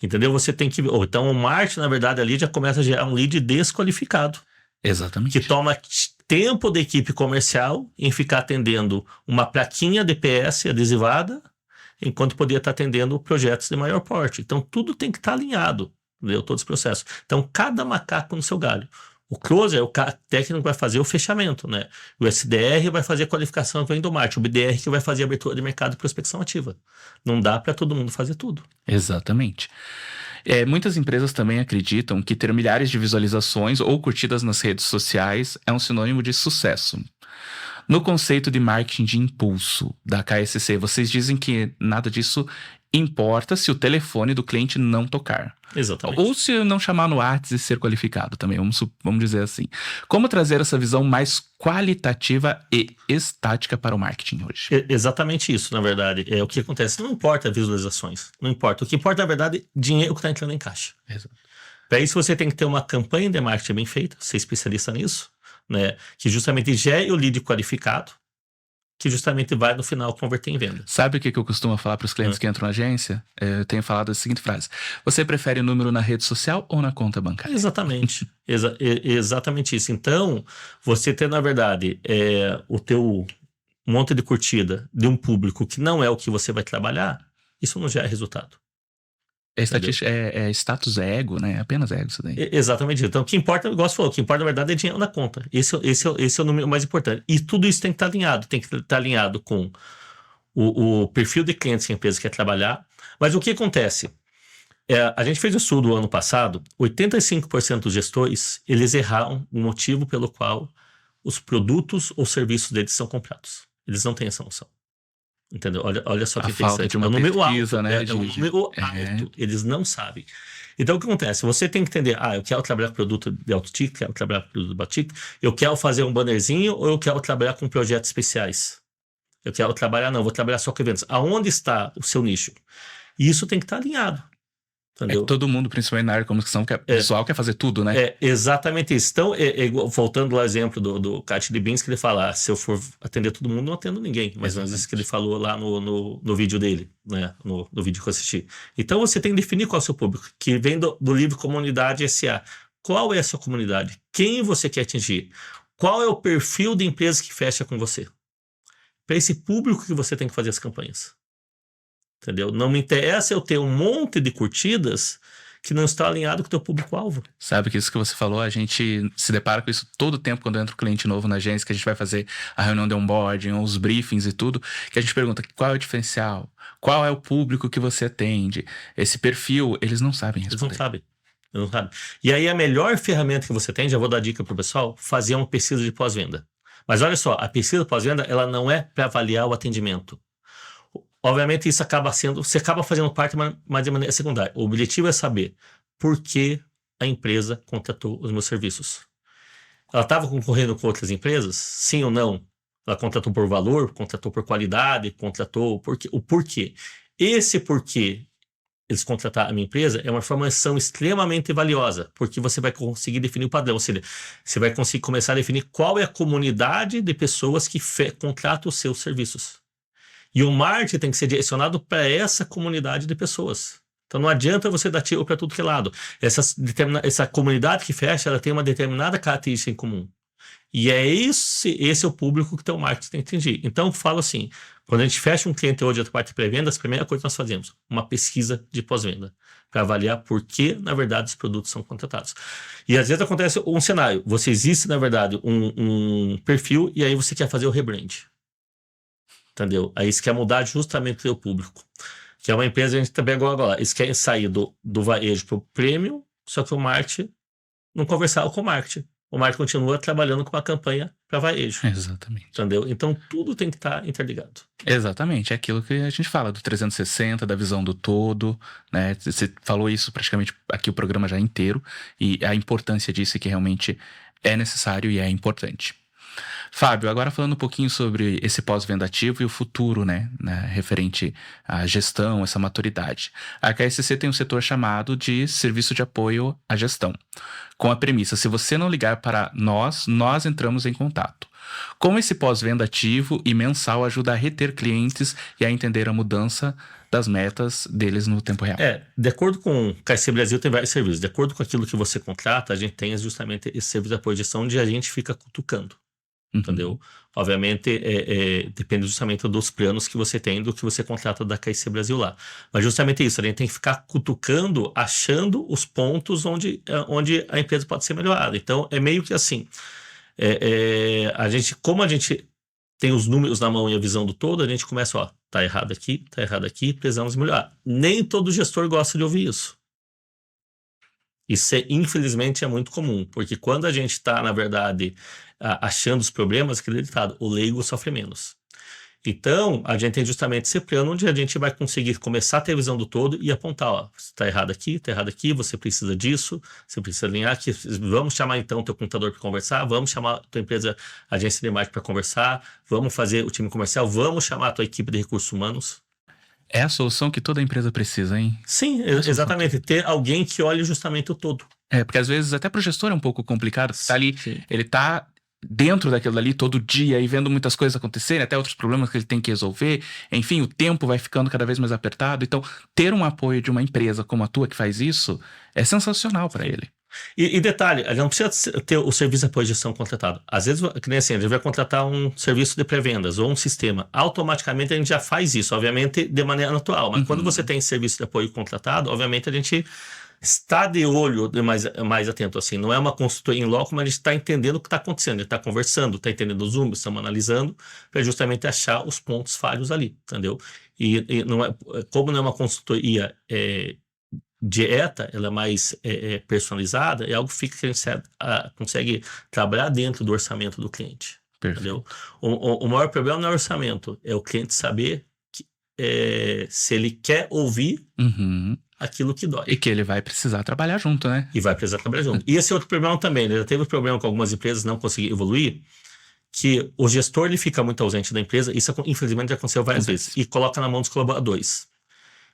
Entendeu? Você tem que. Ou então o marketing, na verdade, ali já começa a gerar um lead desqualificado. Exatamente. Que toma tempo da equipe comercial em ficar atendendo uma plaquinha DPS adesivada, enquanto poderia estar atendendo projetos de maior porte. Então, tudo tem que estar alinhado, entendeu? Todos os processos. Então, cada macaco no seu galho. O closer, o técnico vai fazer o fechamento, né? O SDR vai fazer a qualificação que vem do marketing. O BDR que vai fazer a abertura de mercado e prospecção ativa. Não dá para todo mundo fazer tudo. Exatamente. Muitas empresas também acreditam que ter milhares de visualizações ou curtidas nas redes sociais é um sinônimo de sucesso. No conceito de marketing de impulso da KSC, vocês dizem que nada disso importa se o telefone do cliente não tocar. Exatamente. Ou se não chamar no WhatsApp e ser qualificado também, vamos dizer assim. Como trazer essa visão mais qualitativa e estática para o marketing hoje? Exatamente isso, na verdade. É o que acontece. Não importa visualizações, não importa. O que importa, na verdade, é dinheiro que está entrando em caixa. Exato. Para isso, você tem que ter uma campanha de marketing bem feita, ser especialista nisso, né? Que justamente gere o lead qualificado, que justamente vai no final converter em venda. Sabe o que eu costumo falar para os clientes que entram na agência? Eu tenho falado a seguinte frase: você prefere o número na rede social ou na conta bancária? Exatamente. Exatamente isso. Então, você ter, na verdade, o teu monte de curtida de um público que não é o que você vai trabalhar, isso não gera resultado. Status ego, né? É apenas ego isso daí. Exatamente. Então, o que importa, igual você falou, o que importa, na verdade, é dinheiro na conta. Esse é o número mais importante. E tudo isso tem que estar alinhado. Tem que estar alinhado com o perfil de clientes que a empresa quer trabalhar. Mas o que acontece? A gente fez um estudo ano passado, 85% dos gestores, eles erraram o motivo pelo qual os produtos ou serviços deles são comprados. Eles não têm essa noção. Entendeu? Olha só que falta de uma é um número pesquisa, alto, né? É um número alto. Eles não sabem. Então, o que acontece? Você tem que entender, eu quero trabalhar com produto de alto ticket, quero trabalhar com produto de baixo ticket, eu quero fazer um bannerzinho ou eu quero trabalhar com projetos especiais? Eu quero trabalhar, não, vou trabalhar só com eventos. Aonde está o seu nicho? E isso tem que estar alinhado. Entendeu? Todo mundo, principalmente na área de comunicação, visual, quer fazer tudo, né? É exatamente isso. Então, voltando ao exemplo do Cat de Beans, que ele fala, se eu for atender todo mundo, não atendo ninguém. Mas não é isso que ele falou lá no vídeo dele, né? No vídeo que eu assisti. Então, você tem que definir qual é o seu público, que vem do livro Comunidade SA. Qual é a sua comunidade? Quem você quer atingir? qual é o perfil de empresa que fecha com você? Para esse público que você tem que fazer as campanhas. Entendeu? Não me interessa eu ter um monte de curtidas que não está alinhado com o teu público-alvo. Sabe que isso que você falou, a gente se depara com isso todo o tempo quando entra um cliente novo na agência, que a gente vai fazer a reunião de onboarding, os briefings e tudo, que a gente pergunta qual é o diferencial, qual é o público que você atende, esse perfil, eles não sabem responder. Eles não sabem. E aí a melhor ferramenta que você tem, já vou dar dica pro pessoal, fazer uma pesquisa de pós-venda. Mas olha só, a pesquisa de pós-venda, ela não é para avaliar o atendimento. Obviamente isso acaba sendo, você acaba fazendo parte, mas de maneira secundária. O objetivo é saber por que a empresa contratou os meus serviços. Ela estava concorrendo com outras empresas? Sim ou não? Ela contratou por valor, contratou por qualidade, contratou o porquê. Esse porquê eles contrataram a minha empresa é uma informação extremamente valiosa, porque você vai conseguir definir o padrão, ou seja, você vai conseguir começar a definir qual é a comunidade de pessoas que contratam os seus serviços. E o marketing tem que ser direcionado para essa comunidade de pessoas. Então não adianta você dar tiro para tudo que é lado. Essa comunidade que fecha, ela tem uma determinada característica em comum. E é esse é o público que o teu marketing tem que atingir. Então eu falo assim, quando a gente fecha um cliente hoje da parte de pré-vendas, a primeira coisa que nós fazemos, uma pesquisa de pós-venda, para avaliar por que, na verdade, os produtos são contratados. E às vezes acontece um cenário, você existe, na verdade, um perfil e aí você quer fazer o rebrand. Entendeu? Aí você quer mudar justamente o seu público. Que é uma empresa, a gente também agora, eles querem sair do varejo para o premium, só que o marketing não conversava com o marketing. O marketing continua trabalhando com uma campanha para varejo. Exatamente. Entendeu? Então tudo tem que estar interligado. Exatamente, é aquilo que a gente fala do 360, da visão do todo, né? Você falou isso praticamente aqui o programa já inteiro, e a importância disso é que realmente é necessário e é importante. Fábio, agora falando um pouquinho sobre esse pós-venda ativo e o futuro, né, referente à gestão, essa maturidade. A KSC tem um setor chamado de Serviço de Apoio à Gestão, com a premissa, se você não ligar para nós entramos em contato. Como esse pós-venda ativo e mensal ajuda a reter clientes e a entender a mudança das metas deles no tempo real? De acordo com o KSC Brasil, tem vários serviços. De acordo com aquilo que você contrata, a gente tem justamente esse serviço de apoio à gestão onde a gente fica cutucando. Entendeu? Obviamente, depende justamente dos planos que você tem, do que você contrata da KSC Brasil lá. Mas justamente isso, a gente tem que ficar cutucando, achando os pontos onde a empresa pode ser melhorada. Então, é meio que assim, como a gente tem os números na mão e a visão do todo, a gente começa, tá errado aqui, precisamos melhorar. Nem todo gestor gosta de ouvir isso. Isso, infelizmente, é muito comum, porque quando a gente está, na verdade, achando os problemas, acreditado, o leigo sofre menos. Então, a gente tem justamente esse plano onde a gente vai conseguir começar a ter a visão do todo e apontar, você está errado aqui, você precisa disso, você precisa alinhar aqui, vamos chamar então o teu computador para conversar, vamos chamar a tua empresa, agência de marketing para conversar, vamos fazer o time comercial, vamos chamar a tua equipe de recursos humanos. É a solução que toda empresa precisa, hein? Sim, exatamente. Ter alguém que olhe justamente o todo. Porque às vezes até pro gestor é um pouco complicado. Tá ali, Sim. ele tá dentro daquilo ali todo dia e vendo muitas coisas acontecerem, até outros problemas que ele tem que resolver. Enfim, o tempo vai ficando cada vez mais apertado. Então, ter um apoio de uma empresa como a tua que faz isso é sensacional para ele. E detalhe, a gente não precisa ter o serviço de apoio de gestão contratado. Às vezes, que nem assim, a gente vai contratar um serviço de pré-vendas ou um sistema. Automaticamente a gente já faz isso, obviamente, de maneira natural. Mas quando você tem serviço de apoio contratado, obviamente a gente está de olho mais atento. Assim, não é uma consultoria em loco, mas a gente está entendendo o que está acontecendo. A gente está conversando, está entendendo os números, estamos analisando para justamente achar os pontos falhos ali, entendeu? E não é, como não é uma consultoria dieta, ela é mais personalizada, é algo que a gente consegue trabalhar dentro do orçamento do cliente. Entendeu? O maior problema não é o orçamento, é o cliente saber se ele quer ouvir aquilo que dói. E que ele vai precisar trabalhar junto, né? E vai precisar trabalhar junto. E esse é outro problema também, né? Já teve problema com algumas empresas não conseguir evoluir, que o gestor ele fica muito ausente da empresa, isso infelizmente já aconteceu várias vezes, e coloca na mão dos colaboradores.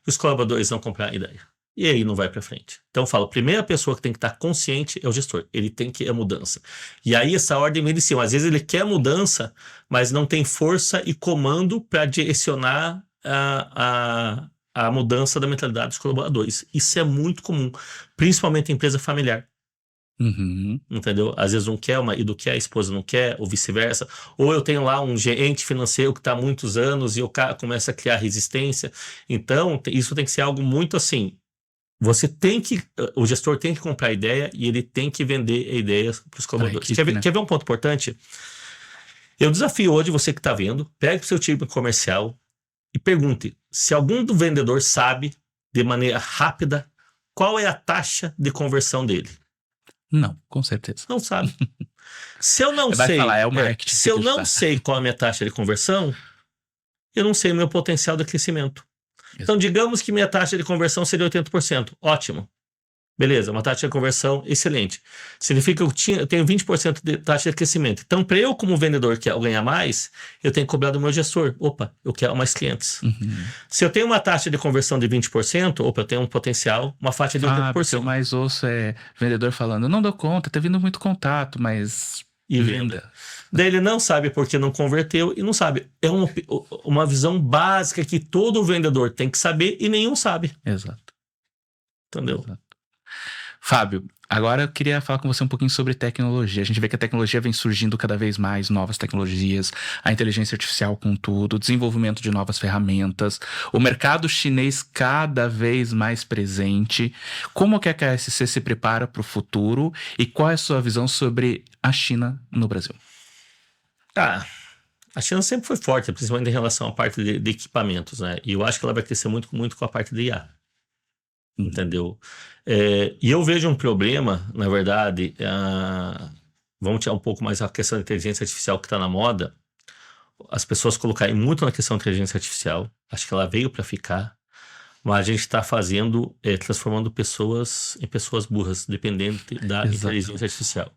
E os colaboradores não compram a ideia. E aí não vai para frente. Então eu falo, a primeira pessoa que tem que estar consciente é o gestor. Ele tem que ir a mudança. E aí essa ordem vem de cima. Às vezes ele quer a mudança, mas não tem força e comando para direcionar a mudança da mentalidade dos colaboradores. Isso é muito comum, principalmente em empresa familiar. Uhum. Entendeu? Às vezes um quer, o marido quer, a esposa não quer, ou vice-versa. Ou eu tenho lá um gerente financeiro que está há muitos anos e o cara começa a criar resistência. Então, isso tem que ser algo muito assim. O gestor tem que comprar a ideia e ele tem que vender a ideia para os colaboradores. Equipe, né? Quer ver um ponto importante? Eu desafio hoje você que está vendo, pegue o seu time comercial e pergunte se algum do vendedor sabe, de maneira rápida, qual é a taxa de conversão dele. Não, com certeza. Não sabe. Se eu não Vai sei, falar, é o marketing se que eu tem que não ajudar. sei qual é a minha taxa de conversão, eu não sei o meu potencial de crescimento. Então, digamos que minha taxa de conversão seria 80%. Ótimo. Beleza, uma taxa de conversão excelente. Significa que eu tenho 20% de taxa de crescimento. Então, para eu, como vendedor, quero ganhar mais, eu tenho que cobrar do meu gestor. Opa, eu quero mais clientes. Uhum. Se eu tenho uma taxa de conversão de 20%, opa, eu tenho um potencial, uma faixa de 80%. Porque eu mais ouço é vendedor falando, não dou conta, tá vindo muito contato, mas E venda. Daí ele não sabe porque não converteu e não sabe. É uma visão básica que todo vendedor tem que saber e nenhum sabe. Exato. Entendeu? Exato. Fábio, agora eu queria falar com você um pouquinho sobre tecnologia. A gente vê que a tecnologia vem surgindo cada vez mais, novas tecnologias, a inteligência artificial com tudo, o desenvolvimento de novas ferramentas, o mercado chinês cada vez mais presente. Como que a KSC se prepara para o futuro e qual é a sua visão sobre a China no Brasil? A China sempre foi forte, principalmente em relação à parte de equipamentos, né? E eu acho que ela vai crescer muito, muito com a parte de IA. Entendeu? E eu vejo um problema, na verdade, vamos tirar um pouco mais a questão da inteligência artificial que está na moda, as pessoas colocarem muito na questão da inteligência artificial, acho que ela veio para ficar, mas a gente está fazendo, transformando pessoas em pessoas burras, dependente da inteligência artificial.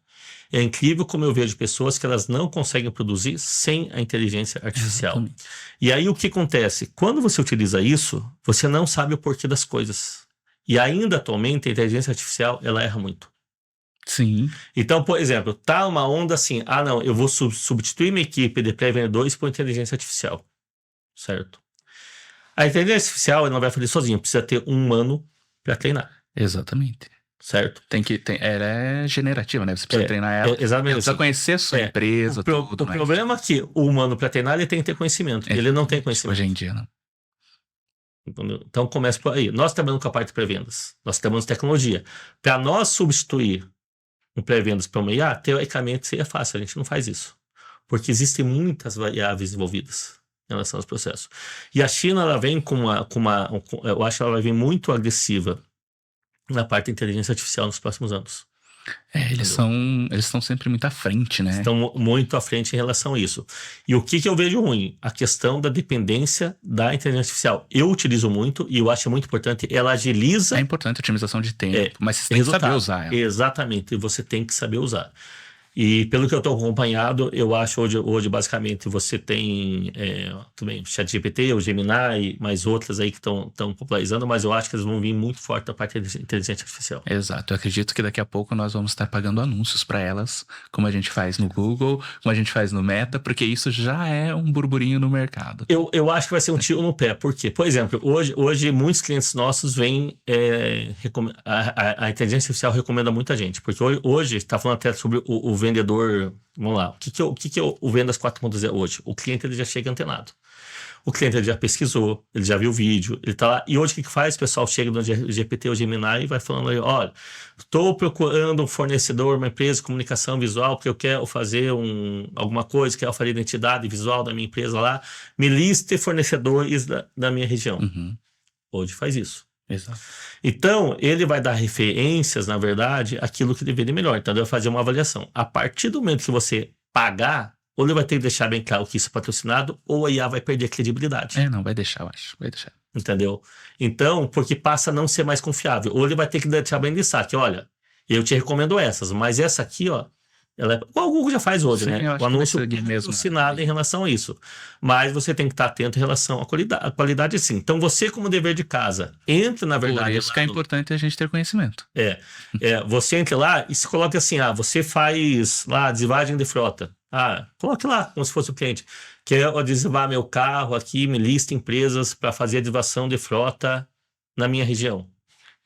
É incrível como eu vejo pessoas que elas não conseguem produzir sem a inteligência artificial. Exatamente. E aí o que acontece? Quando você utiliza isso, você não sabe o porquê das coisas. E ainda atualmente a inteligência artificial, ela erra muito. Sim. Então, por exemplo, tá uma onda assim, não, eu vou substituir minha equipe de pré-vendedores por inteligência artificial. Certo? A inteligência artificial ela não vai fazer sozinha, precisa ter um humano para treinar. Exatamente. Certo? Ela é generativa, né? Você precisa treinar ela. Exatamente. Ela precisa conhecer a sua empresa, tudo. O problema é que o humano para treinar, ele tem que ter conhecimento. Ele não tem conhecimento. Hoje em dia, não. Então começa por aí. Nós trabalhamos com a parte de pré-vendas. Nós trabalhamos tecnologia. Para nós substituir um pré-vendas para uma IA, teoricamente seria fácil. A gente não faz isso. Porque existem muitas variáveis envolvidas em relação aos processos. E a China, ela vem eu acho que ela vai vir muito agressiva na parte de inteligência artificial nos próximos anos. Eles estão sempre muito à frente, né? Estão muito à frente em relação a isso. E o que eu vejo ruim? A questão da dependência da inteligência artificial. Eu utilizo muito e eu acho muito importante. Ela agiliza... É importante a otimização de tempo, mas você tem que saber usar ela. Exatamente, você tem que saber usar. E pelo que eu estou acompanhado, eu acho hoje basicamente você tem tudo bem, o ChatGPT, o Gemini, mais outras aí que estão popularizando, mas eu acho que eles vão vir muito forte na parte de inteligência artificial. Exato, eu acredito que daqui a pouco nós vamos estar pagando anúncios para elas, como a gente faz no Google, como a gente faz no Meta, porque isso já é um burburinho no mercado. Eu acho que vai ser um tiro no pé, porque, por exemplo, hoje muitos clientes nossos vêm, a inteligência artificial recomenda muita gente, porque hoje está falando até sobre o vendedor, vamos lá, o que o Vendas 4.0 hoje? O cliente ele já chega antenado. O cliente ele já pesquisou, ele já viu o vídeo, ele tá lá. E hoje o que faz? O pessoal chega no GPT ou Gemini e vai falando aí, olha, estou procurando um fornecedor, uma empresa de comunicação visual, porque eu quero fazer alguma coisa, quero fazer identidade visual da minha empresa lá, me liste fornecedores da minha região. Uhum. Hoje faz isso. Exato. Então, ele vai dar referências, na verdade, aquilo que deveria melhor. Então, ele vai fazer uma avaliação. A partir do momento que você pagar, ou ele vai ter que deixar bem claro que isso é patrocinado, ou a IA vai perder credibilidade. Não, vai deixar, eu acho. Vai deixar. Entendeu? Então, porque passa a não ser mais confiável. Ou ele vai ter que deixar bem listado, que olha, eu te recomendo essas, mas essa aqui, ó, ela é... O Google já faz hoje, né? O anúncio patrocinado em relação a isso. Mas você tem que estar atento em relação à qualidade, sim. Então, você, como dever de casa, entra, na verdade... Por isso que é importante a gente ter conhecimento. Você entra lá e se coloca assim, você faz lá adesivagem de frota. Coloque lá, como se fosse o cliente. Quer adesivar meu carro aqui, me lista empresas para fazer adesivação de frota na minha região.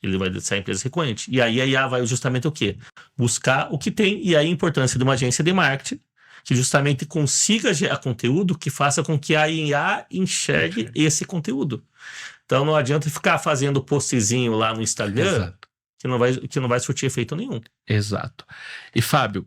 Ele vai ser a empresa recorrente. E aí a IA vai justamente o quê? Buscar o que tem. E aí a importância de uma agência de marketing que justamente consiga gerar conteúdo que faça com que a IA enxergue esse conteúdo. Então não adianta ficar fazendo postzinho lá no Instagram. Exato. Que não vai surtir efeito nenhum. Exato. E Fábio,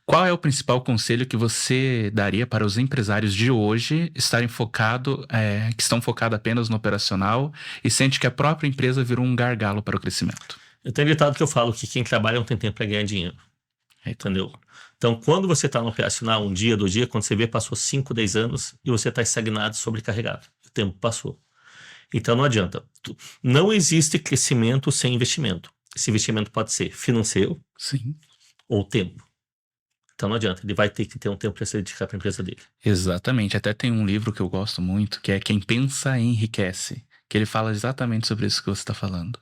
qual é o principal conselho que você daria para os empresários de hoje estarem que estão focados apenas no operacional e sente que a própria empresa virou um gargalo para o crescimento? Eu tenho ditado que eu falo que quem trabalha não tem tempo para ganhar dinheiro. Entendeu? Então, quando você está no operacional, um dia, 2 dias, quando você vê, passou 5, 10 anos e você está estagnado, sobrecarregado. O tempo passou. Então, não adianta. Não existe crescimento sem investimento. Esse investimento pode ser financeiro, sim, ou tempo. Então não adianta, ele vai ter que ter um tempo para se dedicar para a empresa dele. Exatamente. Até tem um livro que eu gosto muito, que é Quem Pensa Enriquece, que ele fala exatamente sobre isso que você está falando.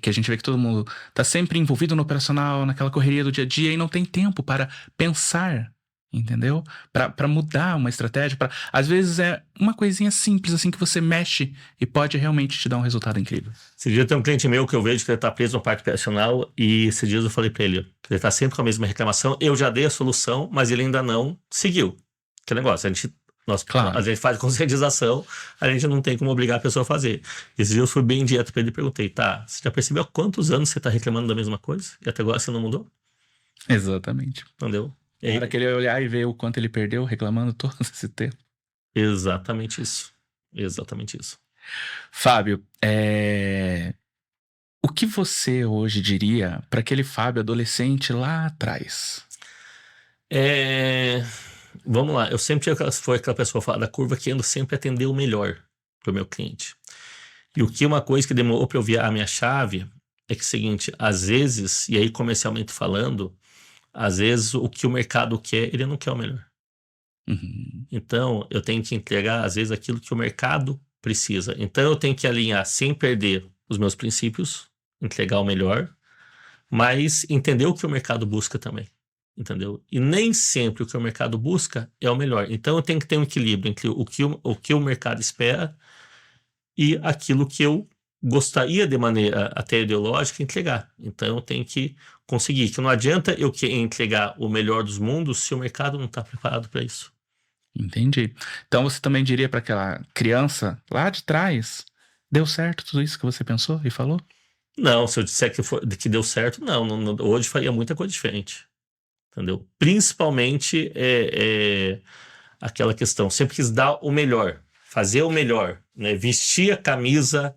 Que a gente vê que todo mundo está sempre envolvido no operacional, naquela correria do dia a dia e não tem tempo para pensar, entendeu? Para mudar uma estratégia. Às vezes é uma coisinha simples assim que você mexe e pode realmente te dar um resultado incrível. Esse dia tem um cliente meu que eu vejo que ele está preso no parque operacional e esses dias eu falei para ele está sempre com a mesma reclamação, eu já dei a solução, mas ele ainda não seguiu. Que negócio, a gente faz conscientização, a gente não tem como obrigar a pessoa a fazer. Esse dia eu fui bem direto para ele e perguntei, você já percebeu há quantos anos você está reclamando da mesma coisa? E até agora você não mudou? Exatamente. Entendeu? Na hora que ele olhar e ver o quanto ele perdeu reclamando todo esse tempo. Exatamente isso. Exatamente isso. Fábio, o que você hoje diria para aquele Fábio adolescente lá atrás? Vamos lá, eu sempre fui aquela pessoa fora da curva querendo sempre atender o melhor para o meu cliente. E uma coisa que demorou para eu virar a minha chave é que é o seguinte, às vezes, e aí comercialmente falando, às vezes o que o mercado quer, ele não quer o melhor. Uhum. Então, eu tenho que entregar, às vezes, aquilo que o mercado precisa. Então, eu tenho que alinhar sem perder os meus princípios, entregar o melhor, mas entender o que o mercado busca também. Entendeu? E nem sempre o que o mercado busca é o melhor. Então, eu tenho que ter um equilíbrio entre o que o mercado espera e aquilo que eu gostaria de maneira até ideológica entregar. Então, eu tenho que conseguir. Que não adianta eu entregar o melhor dos mundos se o mercado não está preparado para isso. Entendi. Então, você também diria para aquela criança lá de trás, deu certo tudo isso que você pensou e falou? Não, se eu disser que deu certo, não, hoje faria muita coisa diferente. Entendeu? Principalmente aquela questão, sempre quis dar o melhor, fazer o melhor, né? Vestir a camisa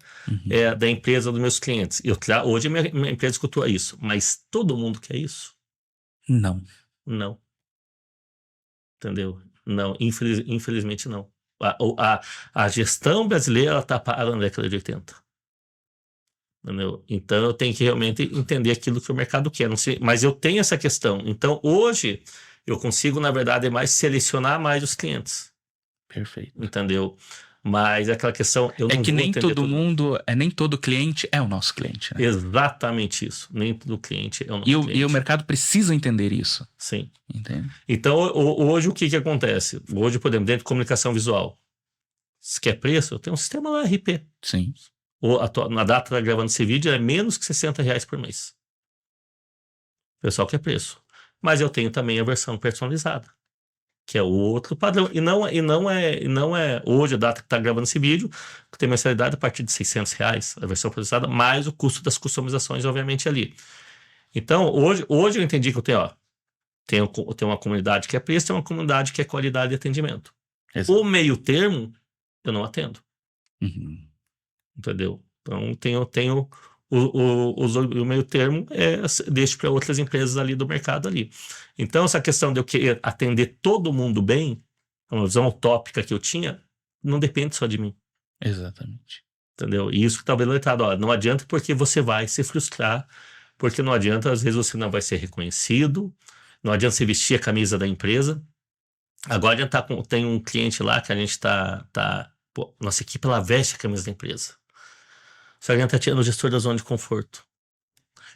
da empresa dos meus clientes. Hoje a minha empresa cultua isso, mas todo mundo quer isso? Não. Não. Entendeu? Não, infelizmente não. A gestão brasileira está parada na década de 80. Entendeu? Então eu tenho que realmente entender aquilo que o mercado quer. Não sei, mas eu tenho essa questão. Então hoje eu consigo, na verdade, selecionar mais os clientes. Perfeito. Entendeu? Mas aquela questão... nem todo cliente é o nosso cliente. Né? Exatamente isso. Nem todo cliente é o nosso cliente. E o mercado precisa entender isso. Sim. Entende? Então hoje o que acontece? Hoje, por exemplo, dentro de comunicação visual, se quer preço, eu tenho um sistema lá RP. Sim. Na data que tá gravando esse vídeo é menos que R$60 por mês. O pessoal quer preço. Mas eu tenho também a versão personalizada, que é outro padrão. E não é hoje a data que está gravando esse vídeo, que tem mensalidade a partir de R$600, a versão personalizada, mais o custo das customizações, obviamente, ali. Então, hoje eu entendi que eu tenho uma comunidade que é preço, tem uma comunidade que é qualidade de atendimento. Exato. O meio termo, eu não atendo. Uhum. Entendeu? Então, tenho o meio termo deixo para outras empresas ali do mercado ali. Então, essa questão de eu querer atender todo mundo bem, uma visão utópica que eu tinha, não depende só de mim. Exatamente. Entendeu? E isso que está bem letrado. Não adianta porque você vai se frustrar, porque não adianta, às vezes você não vai ser reconhecido, não adianta você vestir a camisa da empresa. Agora tem um cliente lá que a gente nossa equipe ela veste a camisa da empresa. Só que a gente está tirando o gestor da zona de conforto.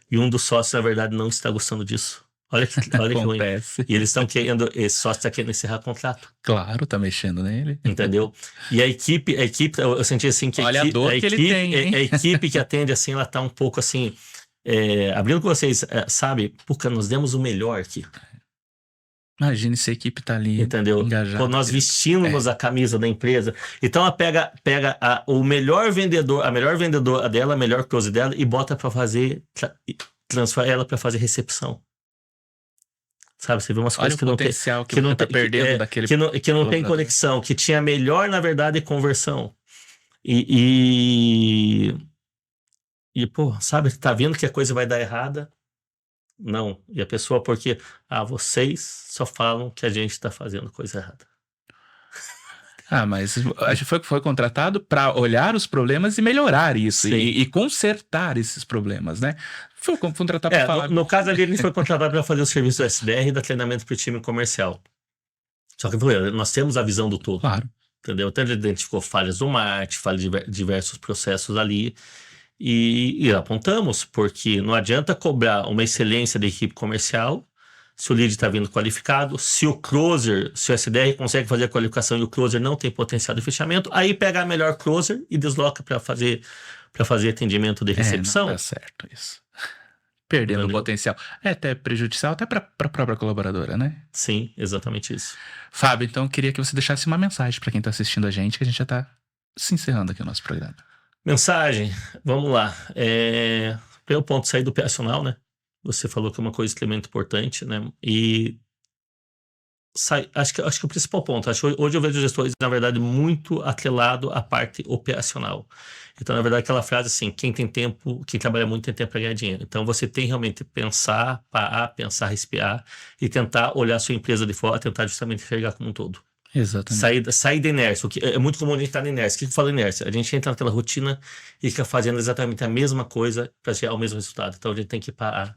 E um dos sócios, na verdade, não está gostando disso. Olha que ruim. Acontece. E eles estão querendo, esse sócio está querendo encerrar contrato. Claro, tá mexendo nele. Entendeu? E a equipe, eu senti assim que Olha a dor que ele tem, hein? a equipe que atende assim, ela tá um pouco assim, abrindo com vocês, sabe? Porque nós demos o melhor aqui. Imagine se a equipe tá ali Entendeu? engajada. Quando nós vestimos a camisa da empresa. Então ela pega o melhor vendedor, a melhor vendedora dela, a melhor close dela e bota para fazer, transfere ela para fazer recepção. Sabe, você vê umas coisas Olha o potencial que não tá perdendo daquele que não tem colaborador. conexão, que tinha melhor, na verdade, conversão. E pô, sabe, tá vendo que a coisa vai dar errada? Não. E a pessoa, porque vocês só falam que a gente tá fazendo coisa errada. Mas a gente foi contratado para olhar os problemas e melhorar isso, Sim. e consertar esses problemas, né? Foi contratado para falar. No caso ali, a gente foi contratado para fazer o serviço do SDR e da treinamento para o time comercial. Só que nós temos a visão do todo. Claro. Entendeu? Então, ele identificou falhas do marketing, falhas de diversos processos ali. E apontamos, porque não adianta cobrar uma excelência da equipe comercial se o lead está vindo qualificado, se o closer, se o SDR consegue fazer a qualificação e o closer não tem potencial de fechamento, aí pega a melhor closer e desloca para fazer atendimento de recepção. Não dá certo isso. Perdendo o potencial. É até prejudicial até para a própria colaboradora, né? Sim, exatamente isso. Fábio, então eu queria que você deixasse uma mensagem para quem está assistindo a gente, que a gente já está se encerrando aqui o nosso programa. Mensagem, vamos lá. Pelo ponto, sair do operacional, né? Você falou que é uma coisa extremamente importante, né? E acho que o principal ponto, hoje eu vejo gestores, na verdade, muito atrelado à parte operacional. Então, na verdade, aquela frase assim, quem trabalha muito tem tempo para ganhar dinheiro. Então, você tem realmente pensar, parar, pensar, respirar e tentar olhar a sua empresa de fora, tentar justamente enxergar como um todo. Exatamente. Sair da inércia. É muito comum a gente estar na inércia. O que eu falo inércia? A gente entra naquela rotina e fica fazendo exatamente a mesma coisa para chegar ao mesmo resultado. Então, a gente tem que parar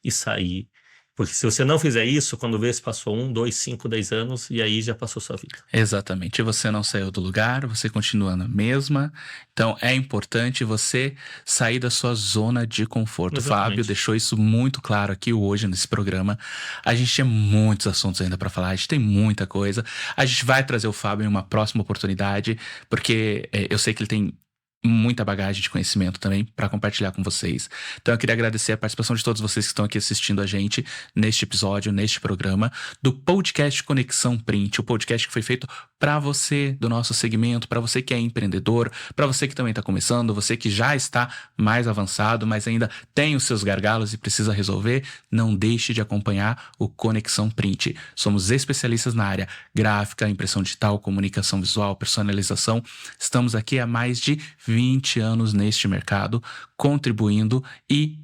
e sair. Porque se você não fizer isso, quando vê se passou 1, 2, 5, 10 anos, e aí já passou sua vida. Exatamente. E você não saiu do lugar, você continua na mesma. Então, é importante você sair da sua zona de conforto. Exatamente. Fábio deixou isso muito claro aqui hoje nesse programa. A gente tinha muitos assuntos ainda para falar, a gente tem muita coisa. A gente vai trazer o Fábio em uma próxima oportunidade, porque eu sei que ele tem muita bagagem de conhecimento também para compartilhar com vocês. Então eu queria agradecer a participação de todos vocês que estão aqui assistindo a gente neste episódio, neste programa do podcast Conexão Print, o podcast que foi feito para você do nosso segmento, para você que é empreendedor, para você que também está começando, você que já está mais avançado, mas ainda tem os seus gargalos e precisa resolver, não deixe de acompanhar o Conexão Print. Somos especialistas na área gráfica, impressão digital, comunicação visual, personalização. Estamos aqui há mais de 20 anos neste mercado, contribuindo e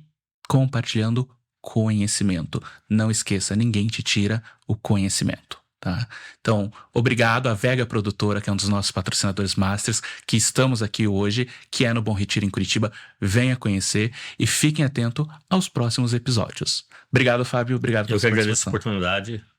compartilhando conhecimento. Não esqueça, ninguém te tira o conhecimento, tá? Então, obrigado à Vega Produtora, que é um dos nossos patrocinadores masters, que estamos aqui hoje, que é no Bom Retiro em Curitiba. Venha conhecer e fiquem atentos aos próximos episódios. Obrigado, Fábio. Obrigado pela sua participação. Eu que agradeço a oportunidade.